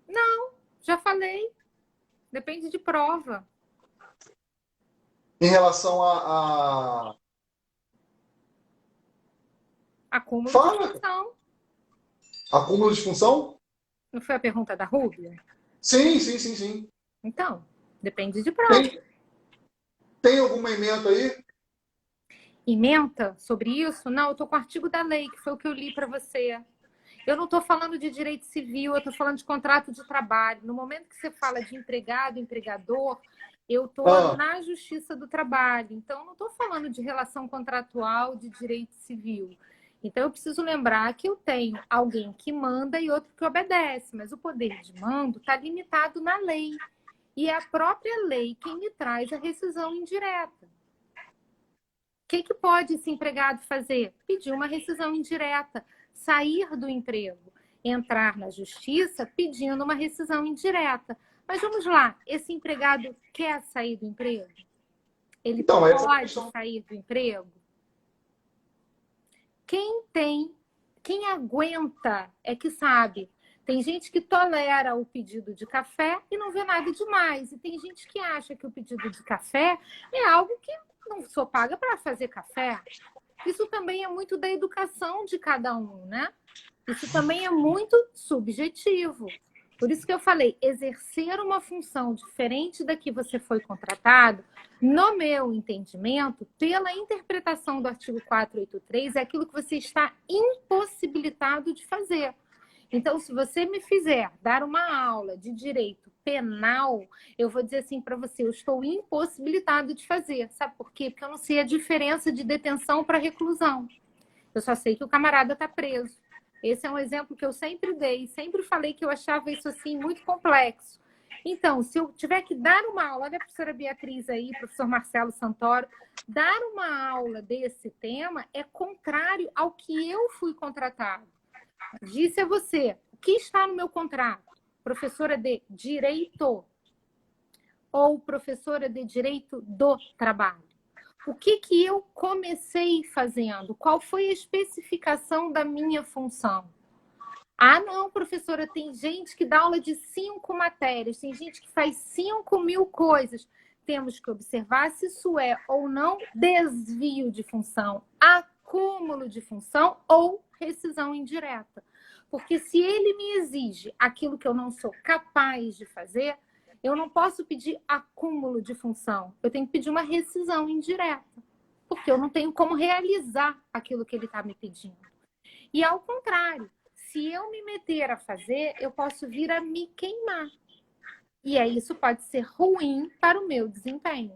Não, já falei. Depende de prova. Em relação a... Acúmulo de Fala. função. Acúmulo de função? Não foi a pergunta da Rúbia? Sim, sim, sim, sim. Então, depende de prova. Tem alguma emenda aí? Ementa sobre isso? Não, eu estou com o artigo da lei, que foi o que eu li para você. Eu não estou falando de direito civil, eu estou falando de contrato de trabalho. No momento que você fala de empregado, empregador, eu estou na Justiça do Trabalho. Então, eu não estou falando de relação contratual de direito civil. Então, eu preciso lembrar que eu tenho alguém que manda e outro que obedece. Mas o poder de mando está limitado na lei. E é a própria lei quem me traz a rescisão indireta. que pode esse empregado fazer? Pedir uma rescisão indireta, sair do emprego, entrar na justiça pedindo uma rescisão indireta. Mas vamos lá, esse empregado quer sair do emprego? Ele Então, pode sair do emprego? Quem aguenta é que sabe. Tem gente que tolera o pedido de café e não vê nada demais. E tem gente que acha que o pedido de café é algo que não sou paga para fazer café. Isso também é muito da educação de cada um, né? Isso também é muito subjetivo. Por isso que eu falei, exercer uma função diferente da que você foi contratado, no meu entendimento, pela interpretação do artigo 483, é aquilo que você está impossibilitado de fazer. Então, se você me fizer dar uma aula de direito penal, eu vou dizer assim para você, eu estou impossibilitado de fazer. Sabe por quê? Porque eu não sei a diferença de detenção para reclusão. Eu só sei que o camarada está preso. Esse é um exemplo que eu sempre dei, sempre falei que eu achava isso assim muito complexo. Então, se eu tiver que dar uma aula, olha a professora Beatriz aí, professor Marcelo Santoro, dar uma aula desse tema é contrário ao que eu fui contratado. Disse a você, o que está no meu contrato? Professora de Direito ou professora de Direito do Trabalho? O que eu comecei fazendo? Qual foi a especificação da minha função? Ah, não, professora, tem gente que dá aula de 5 matérias, tem gente que faz 5.000 coisas. Temos que observar se isso é ou não desvio de função, acúmulo de função ou rescisão indireta. Porque se ele me exige aquilo que eu não sou capaz de fazer, eu não posso pedir acúmulo de função. Eu tenho que pedir uma rescisão indireta. Porque eu não tenho como realizar aquilo que ele está me pedindo. E ao contrário, se eu me meter a fazer, eu posso vir a me queimar. E aí isso pode ser ruim para o meu desempenho.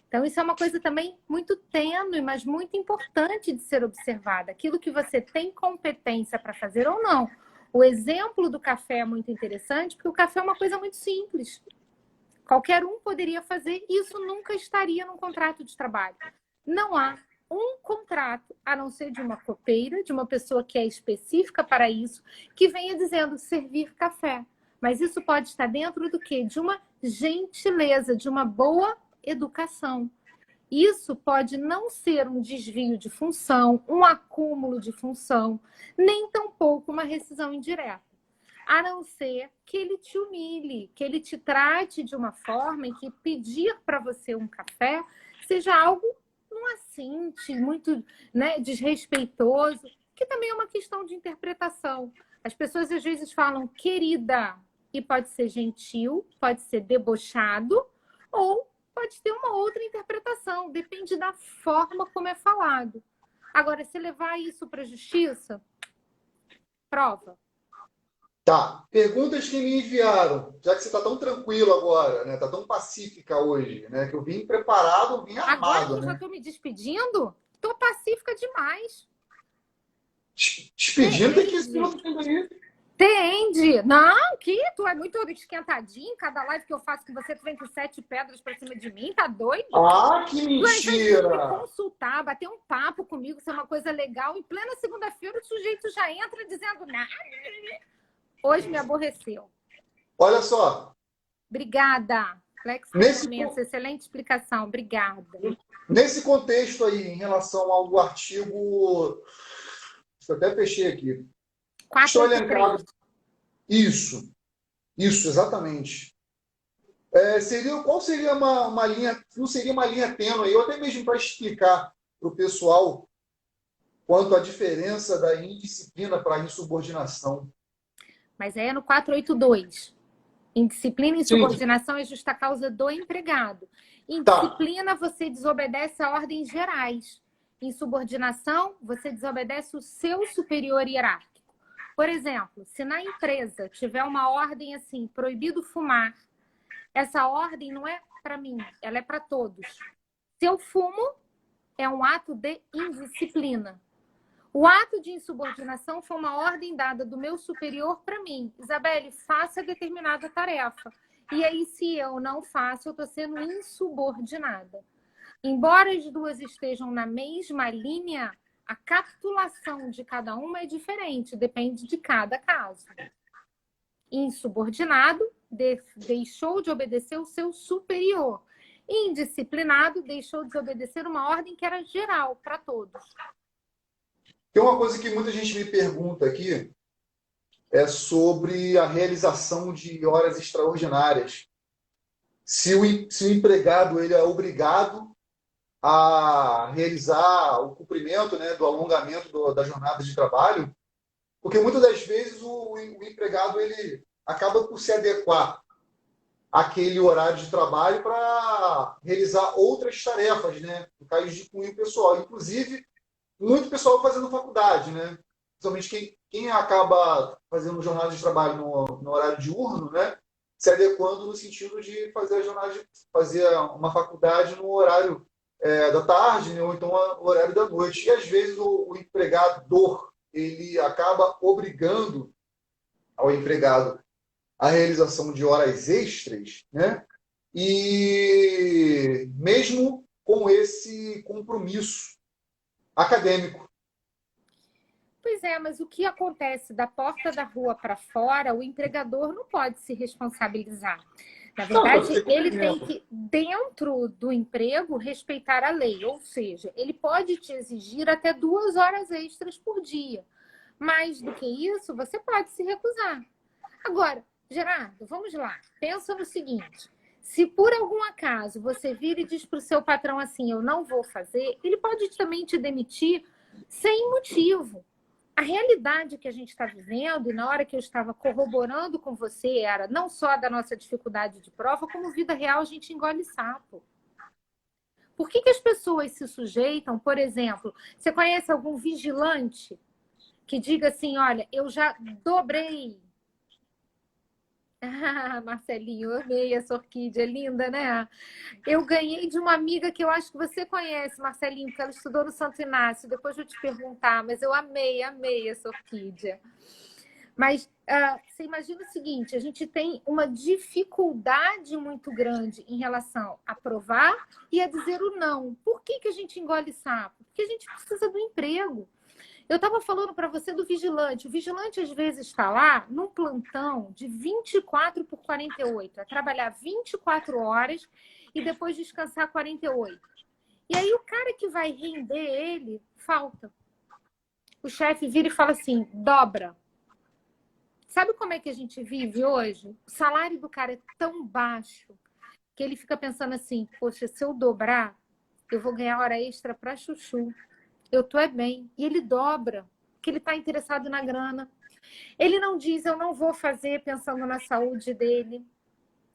Então, isso é uma coisa também muito tênue, mas muito importante de ser observada. Aquilo que você tem competência para fazer ou não. O exemplo do café é muito interessante, porque o café é uma coisa muito simples. Qualquer um poderia fazer, e isso nunca estaria num contrato de trabalho. Não há um contrato, a não ser de uma copeira, de uma pessoa que é específica para isso, que venha dizendo servir café. Mas isso pode estar dentro do quê? De uma gentileza, de uma boa educação. Isso pode não ser um desvio de função, um acúmulo de função, nem tampouco uma rescisão indireta. A não ser que ele te humilhe, que ele te trate de uma forma em que pedir para você um café seja algo não assinte, muito, né, desrespeitoso, que também é uma questão de interpretação. As pessoas às vezes falam querida, e pode ser gentil, pode ser debochado, ou pode ter uma outra interpretação, depende da forma como é falado. Agora, se levar isso para a justiça, prova. Tá. Perguntas que me enviaram, já que você está tão tranquilo agora, né? Está tão pacífica hoje, né? Que eu vim preparado, vim armado. Agora que eu né? já estou me despedindo, estou pacífica demais. Despedindo tem que ser outro aí. Entende? Não, que tu é muito esquentadinho. Cada live que eu faço com você, tu vem com 7 pedras pra cima de mim, tá doido? Ah, que Tu, ao invés de mentira! me consultar, bater um papo comigo, ser uma coisa legal, em plena segunda-feira o sujeito já entra dizendo nada. Hoje me aborreceu. Olha só, Obrigada. Flex, excelente explicação. Obrigada. nesse contexto aí, em relação ao artigo... Eu até fechei aqui. 483. Isso, exatamente. Qual seria uma linha, não seria uma linha tênue, ou até mesmo para explicar para o pessoal quanto à diferença da indisciplina para a insubordinação? Mas é no 482. Indisciplina e insubordinação é justa causa do empregado. Indisciplina, você desobedece a ordens gerais. Insubordinação, você desobedece o seu superior hierárquico. Por exemplo, se na empresa tiver uma ordem assim, proibido fumar, essa ordem não é para mim, ela é para todos. Se eu fumo, é um ato de indisciplina. O ato de insubordinação foi uma ordem dada do meu superior para mim. Isabelle, faça determinada tarefa. E aí, se eu não faço, eu estou sendo insubordinada. Embora as duas estejam na mesma linha, a capitulação de cada uma é diferente, depende de cada caso. Insubordinado, deixou de obedecer o seu superior. Indisciplinado, deixou de obedecer uma ordem que era geral para todos. Tem uma coisa que muita gente me pergunta aqui, é sobre a realização de horas extraordinárias. Se o empregado ele é obrigado a realizar o cumprimento, né, do alongamento da jornada de trabalho, porque muitas das vezes o empregado ele acaba por se adequar àquele horário de trabalho para realizar outras tarefas, né, no caso de cunho pessoal. Inclusive, muito pessoal fazendo faculdade, né? Principalmente quem acaba fazendo jornada de trabalho no horário diurno, né? Se adequando no sentido de fazer uma faculdade no horário da tarde, né? Ou então no horário da noite. E às vezes o empregador ele acaba obrigando ao empregado a realização de horas extras, né? E mesmo com esse compromisso acadêmico. Pois é, mas o que acontece da porta da rua para fora, o empregador não pode se responsabilizar. Na verdade, ele tem que, dentro do emprego, respeitar a lei. Ou seja, ele pode te exigir até 2 horas extras por dia. Mais do que isso, você pode se recusar. Agora, Gerardo, vamos lá. Pensa no seguinte. Se por algum acaso você vira e diz para o seu patrão assim, eu não vou fazer, ele pode também te demitir sem motivo. A realidade que a gente está vivendo, e na hora que eu estava corroborando com você, era não só da nossa dificuldade de prova, como vida real a gente engole sapo. Por que as pessoas se sujeitam, por exemplo, você conhece algum vigilante que diga assim, olha, eu já dobrei. Ah, Marcelinho, eu amei essa orquídea, linda, né? Eu ganhei de uma amiga que eu acho que você conhece, Marcelinho, porque ela estudou no Santo Inácio. Depois eu vou te perguntar, mas eu amei essa orquídea. Mas você imagina o seguinte, a gente tem uma dificuldade muito grande em relação a provar e a dizer o não. Por que a gente engole sapo? Porque a gente precisa do emprego. Eu estava falando para você do vigilante. O vigilante, às vezes, está lá num plantão de 24 por 48. É trabalhar 24 horas e depois descansar 48. E aí o cara que vai render ele, falta. O chefe vira e fala assim, dobra. Sabe como é que a gente vive hoje? O salário do cara é tão baixo que ele fica pensando assim, poxa, se eu dobrar, eu vou ganhar hora extra para chuchu. Eu tô bem. E ele dobra, porque ele está interessado na grana. Ele não diz, eu não vou fazer pensando na saúde dele.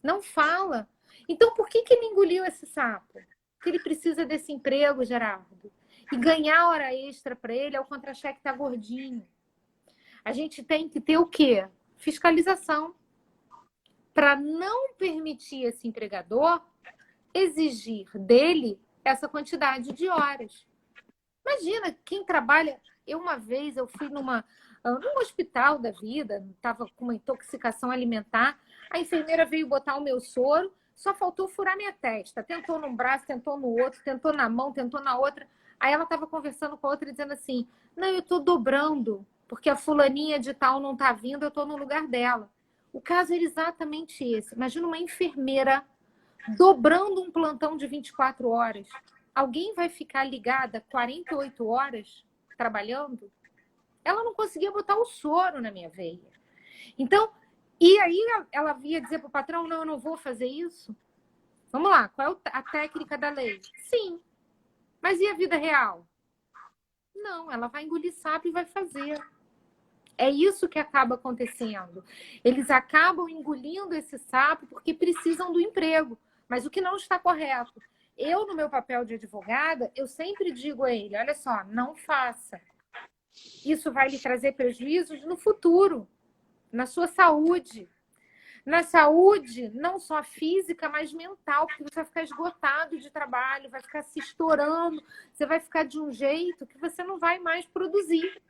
Não fala. Então, por que ele engoliu esse sapo? Porque ele precisa desse emprego, Gerardo. E ganhar hora extra para ele é o contra-cheque tá gordinho. A gente tem que ter o quê? Fiscalização. Para não permitir esse empregador exigir dele essa quantidade de horas. Imagina, quem trabalha... Uma vez eu fui num hospital da vida, estava com uma intoxicação alimentar, a enfermeira veio botar o meu soro, só faltou furar minha testa. Tentou num braço, tentou no outro, tentou na mão, tentou na outra. Aí ela estava conversando com a outra, dizendo assim, não, eu estou dobrando, porque a fulaninha de tal não está vindo, eu estou no lugar dela. O caso era exatamente esse. Imagina uma enfermeira dobrando um plantão de 24 horas. Alguém vai ficar ligada 48 horas trabalhando? Ela não conseguia botar o soro na minha veia. Então, e aí ela via dizer para o patrão, não, eu não vou fazer isso. Vamos lá, qual é a técnica da lei? Sim. Mas e a vida real? Não, ela vai engolir sapo e vai fazer. É isso que acaba acontecendo. Eles acabam engolindo esse sapo porque precisam do emprego. Mas o que não está correto. Eu, no meu papel de advogada, eu sempre digo a ele, olha só, não faça. Isso vai lhe trazer prejuízos no futuro, na sua saúde. Na saúde, não só física, mas mental, porque você vai ficar esgotado de trabalho, vai ficar se estourando, você vai ficar de um jeito que você não vai mais produzir.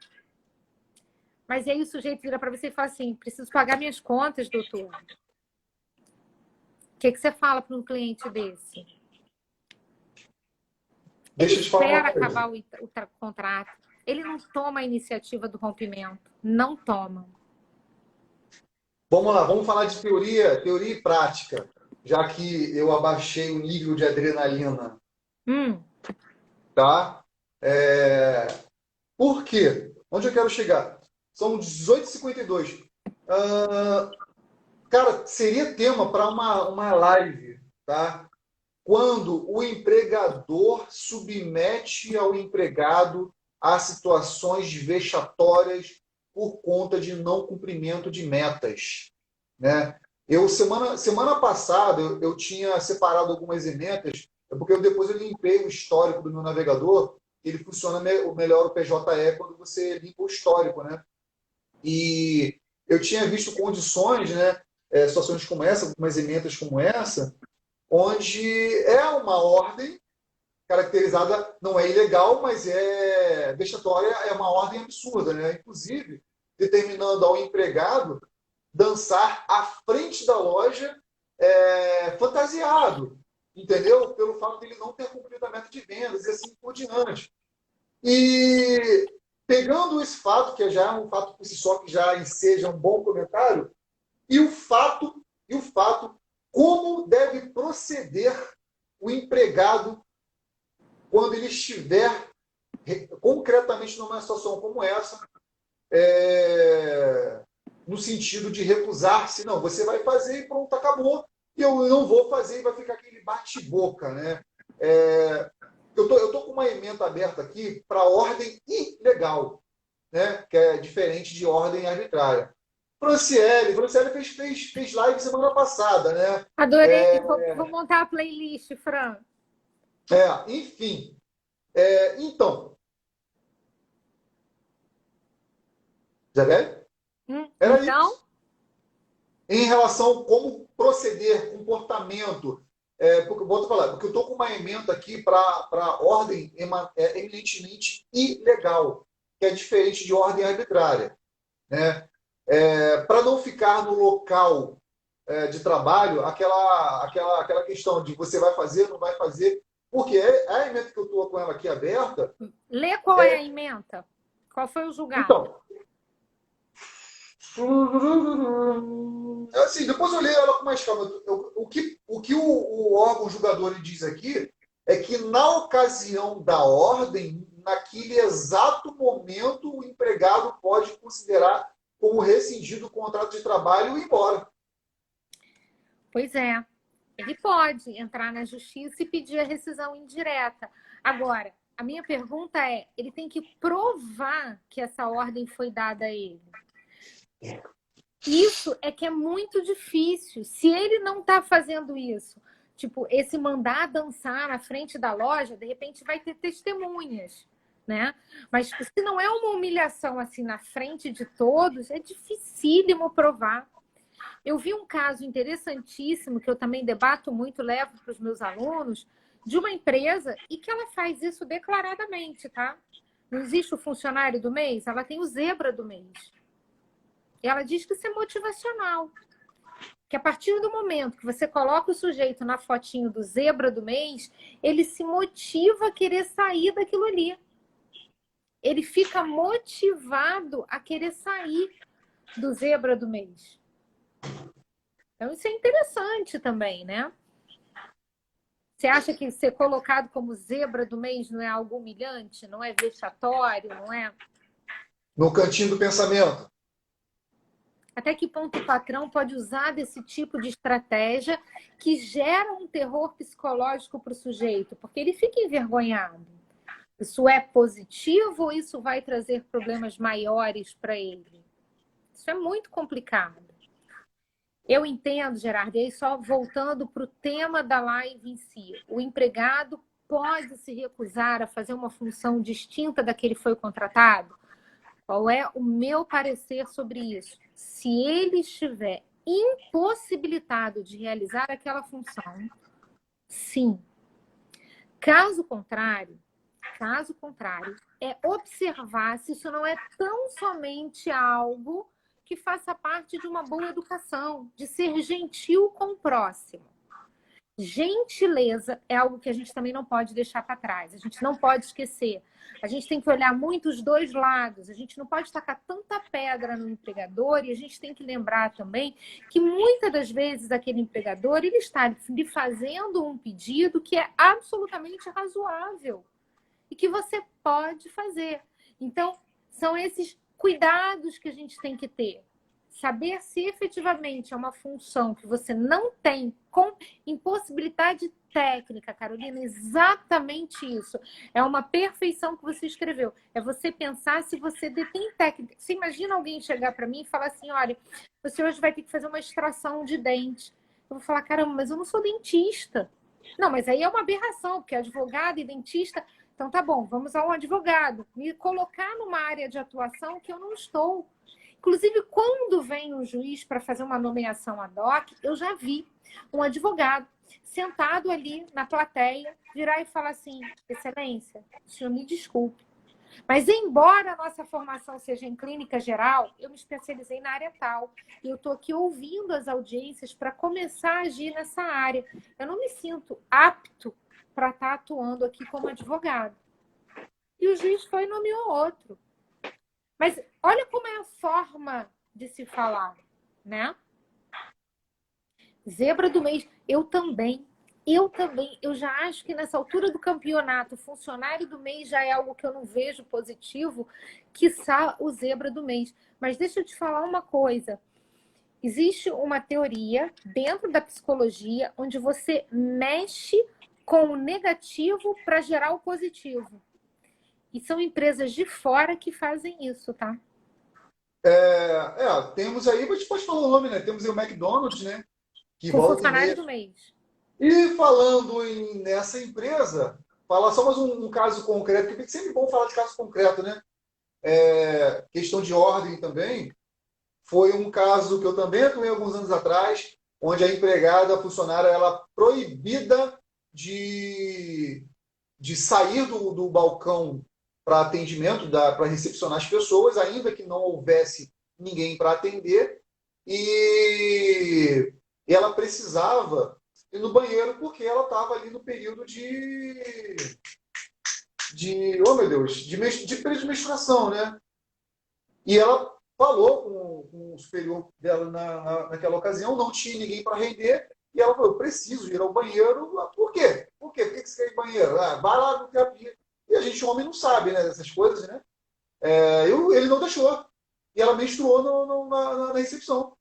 Mas aí o sujeito vira para você e fala assim, preciso pagar minhas contas, doutor. O que você fala para um cliente desse? Ele Deixa eu te falar uma espera coisa. acabar o contrato. Ele não toma a iniciativa do rompimento. Não toma. Vamos lá, vamos falar de teoria e prática, já que eu abaixei o nível de adrenalina, Hum, tá? É, Por quê? Onde eu quero chegar? São 18h52. Ah, cara, seria tema para uma live, tá? Quando o empregador submete ao empregado a situações vexatórias por conta de não cumprimento de metas, né? Semana passada eu tinha separado algumas ementas, porque depois eu limpei o histórico do meu navegador, ele funciona melhor o PJE quando você limpa o histórico, né? E eu tinha visto condições, né, situações como essa, algumas ementas como essa, onde é uma ordem caracterizada, não é ilegal, mas é vexatória, é uma ordem absurda, né? Inclusive, determinando ao empregado dançar à frente da loja fantasiado, entendeu? Pelo fato de ele não ter cumprido a meta de vendas e assim por diante. E pegando esse fato, que já é um fato por si só, que já enseja um bom comentário, e o fato como deve proceder o empregado quando ele estiver concretamente numa situação como essa, no sentido de recusar-se, não, você vai fazer e pronto, acabou, e eu não vou fazer e vai ficar aquele bate-boca, né? Eu tô com uma emenda aberta aqui para ordem ilegal, né? Que é diferente de ordem arbitrária. Franciele fez live semana passada, né? adorei. Vou montar a playlist, Fran. Enfim. Então, Isabel, era Então, isso. Em relação a como proceder, comportamento, porque, vou falar, porque eu estou com uma emenda aqui para ordem eminentemente ilegal, que é diferente de ordem arbitrária, né? Para não ficar no local de trabalho aquela questão de você vai fazer, não vai fazer, porque a emenda que eu estou com ela aqui aberta. lê qual é a ementa. Qual foi o julgado? Então, assim, depois eu leio ela com mais calma. O que o órgão julgador ele diz aqui é que, na ocasião da ordem, naquele exato momento, o empregado pode considerar como rescindido o contrato de trabalho e ir embora. Pois é. Ele pode entrar na justiça e pedir a rescisão indireta. Agora, a minha pergunta é: ele tem que provar que essa ordem foi dada a ele? Isso é que é muito difícil. Se ele não está fazendo isso, tipo, esse mandar dançar na frente da loja, de repente vai ter testemunhas, né? Mas se não é uma humilhação assim na frente de todos, é dificílimo provar. Eu vi um caso interessantíssimo, que eu também debato muito, levo para os meus alunos, de uma empresa e que ela faz isso declaradamente, tá? Não existe o funcionário do mês, ela tem o zebra do mês. Ela diz que isso é motivacional. Que a partir do momento que você coloca o sujeito na fotinho do zebra do mês, ele se motiva a querer sair daquilo ali. Ele fica motivado a querer sair do zebra do mês. Então, isso é interessante também, né? Você acha que ser colocado como zebra do mês não é algo humilhante? Não é vexatório? Não é? No cantinho do pensamento. Até que ponto o patrão pode usar desse tipo de estratégia que gera um terror psicológico para o sujeito? Porque ele fica envergonhado. Isso é positivo ou isso vai trazer problemas maiores para ele? Isso é muito complicado. Eu entendo, Gerardo, e aí só voltando para o tema da live em si. O empregado pode se recusar a fazer uma função distinta da que ele foi contratado? Qual é o meu parecer sobre isso? Se ele estiver impossibilitado de realizar aquela função, sim. Caso contrário, é observar se isso não é tão somente algo que faça parte de uma boa educação, de ser gentil com o próximo. Gentileza é algo que a gente também não pode deixar para trás. A gente não pode esquecer. A gente tem que olhar muito os dois lados. A gente não pode tacar tanta pedra no empregador e a gente tem que lembrar também que muitas das vezes aquele empregador ele está lhe fazendo um pedido que é absolutamente razoável e que você pode fazer. Então, são esses cuidados que a gente tem que ter. Saber se efetivamente é uma função que você não tem com impossibilidade técnica, Carolina, exatamente isso. É uma perfeição que você escreveu. É você pensar se você detém técnica. Você imagina alguém chegar para mim e falar assim, olha, você hoje vai ter que fazer uma extração de dente. Eu vou falar, caramba, mas eu não sou dentista. Não, mas aí é uma aberração, porque advogado e dentista... Então tá bom, vamos ao advogado. Me colocar numa área de atuação que eu não estou. Inclusive, quando vem um juiz para fazer uma nomeação ad hoc, eu já vi um advogado sentado ali na plateia virar e falar assim, Excelência, o senhor me desculpe, mas embora a nossa formação seja em clínica geral, eu me especializei na área tal e eu estou aqui ouvindo as audiências para começar a agir nessa área. Eu não me sinto apto para estar atuando aqui como advogado. E o juiz foi e nomeou outro. Mas olha como é a forma de se falar, né? Zebra do mês. Eu também. Eu já acho que nessa altura do campeonato, funcionário do mês já é algo que eu não vejo positivo, quiçá o zebra do mês. Mas deixa eu te falar uma coisa. Existe uma teoria dentro da psicologia onde você mexe com o negativo para gerar o positivo. E são empresas de fora que fazem isso, tá? Temos aí, a gente pode falar o nome, né? Temos aí o McDonald's, né? Que Com o volta e funcionário meia. do mês. E falando nessa empresa, falar só mais um caso concreto, porque é sempre bom falar de caso concreto, né? Questão de ordem também. Foi um caso que eu também atuei alguns anos atrás, onde a empregada, a funcionária, ela proibida de sair do balcão para atendimento, para recepcionar as pessoas, ainda que não houvesse ninguém para atender, e ela precisava ir no banheiro porque ela estava ali no período oh meu Deus, de período de menstruação, né? E ela falou com o superior dela naquela ocasião, não tinha ninguém para render, e ela falou, eu preciso ir ao banheiro. Por quê? Por quê? Por que você quer ir ao banheiro? Vai lá no terapia. E a gente, homem, não sabe, né, dessas coisas, né? Ele não deixou. E ela menstruou na recepção.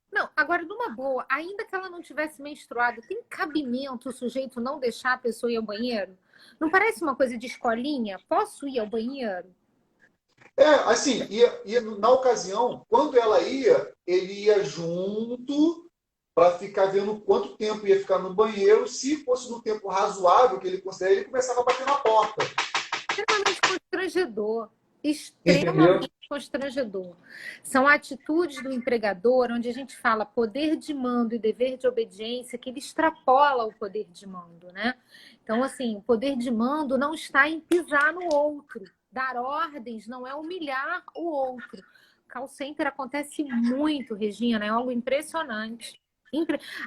Não, agora, numa boa, ainda que ela não tivesse menstruado, tem cabimento o sujeito não deixar a pessoa ir ao banheiro? Não parece uma coisa de escolinha? Posso ir ao banheiro? Assim, na ocasião, quando ela ia, ele ia junto para ficar vendo quanto tempo ia ficar no banheiro. Se fosse no tempo razoável que ele considera, ele começava a bater na porta. Extremamente constrangedor. Entendeu? Extremamente constrangedor. São atitudes do empregador onde a gente fala poder de mando e dever de obediência que ele extrapola o poder de mando, né? Então, assim, o poder de mando não está em pisar no outro. Dar ordens não é humilhar o outro. Call center acontece muito, Regina, é algo impressionante.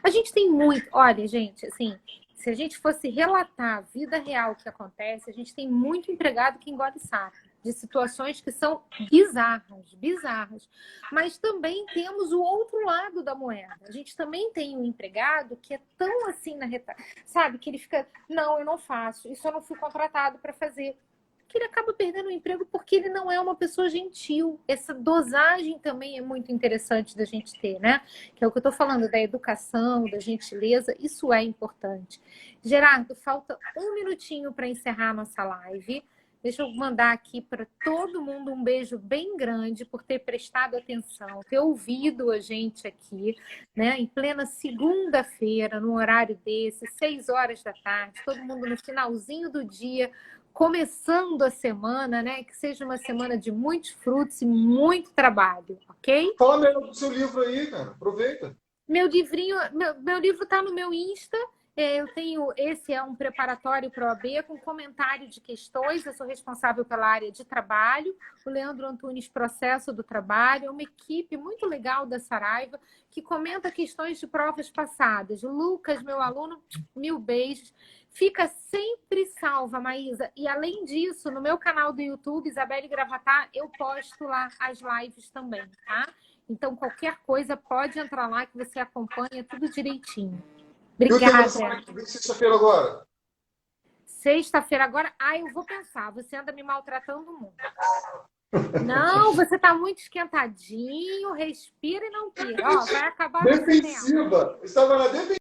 A gente tem muito... Olha, gente, assim, se a gente fosse relatar a vida real que acontece, a gente tem muito empregado que engole sapo, de situações que são bizarras, bizarras. Mas também temos o outro lado da moeda. A gente também tem um empregado que é tão assim na reta, sabe? Que ele fica, não, eu não faço, isso eu não fui contratado para fazer. Que ele acaba perdendo o emprego porque ele não é uma pessoa gentil. Essa dosagem também é muito interessante da gente ter, né? Que é o que eu estou falando, da educação, da gentileza, isso é importante. Gerardo, falta um minutinho para encerrar a nossa live. Deixa eu mandar aqui para todo mundo um beijo bem grande por ter prestado atenção, ter ouvido a gente aqui, né? Em plena segunda-feira, no horário desse, 6 horas da tarde, todo mundo no finalzinho do dia, começando a semana, né? Que seja uma semana de muitos frutos e muito trabalho, ok? Fala melhor do seu livro aí, cara. Aproveita. Meu livro está no meu Insta Esse é um preparatório para a OAB com comentário de questões. Eu sou responsável pela área de trabalho. O Leandro Antunes, processo do trabalho. É uma equipe muito legal da Saraiva que comenta questões de provas passadas. O Lucas, meu aluno, 1000 beijos. Fica sempre salva, Maísa. E além disso, no meu canal do YouTube, Isabelle Gravatar, eu posto lá as lives também, tá? Então, qualquer coisa, pode entrar lá que você acompanha tudo direitinho. E o tema da Obrigada. semana que vem, sexta-feira agora? Sexta-feira agora, eu vou pensar, você anda me maltratando muito. Não, você tá muito esquentadinho, respira e não pira. Ó, vai acabar você tempo. Defensiva. Estava na defensiva.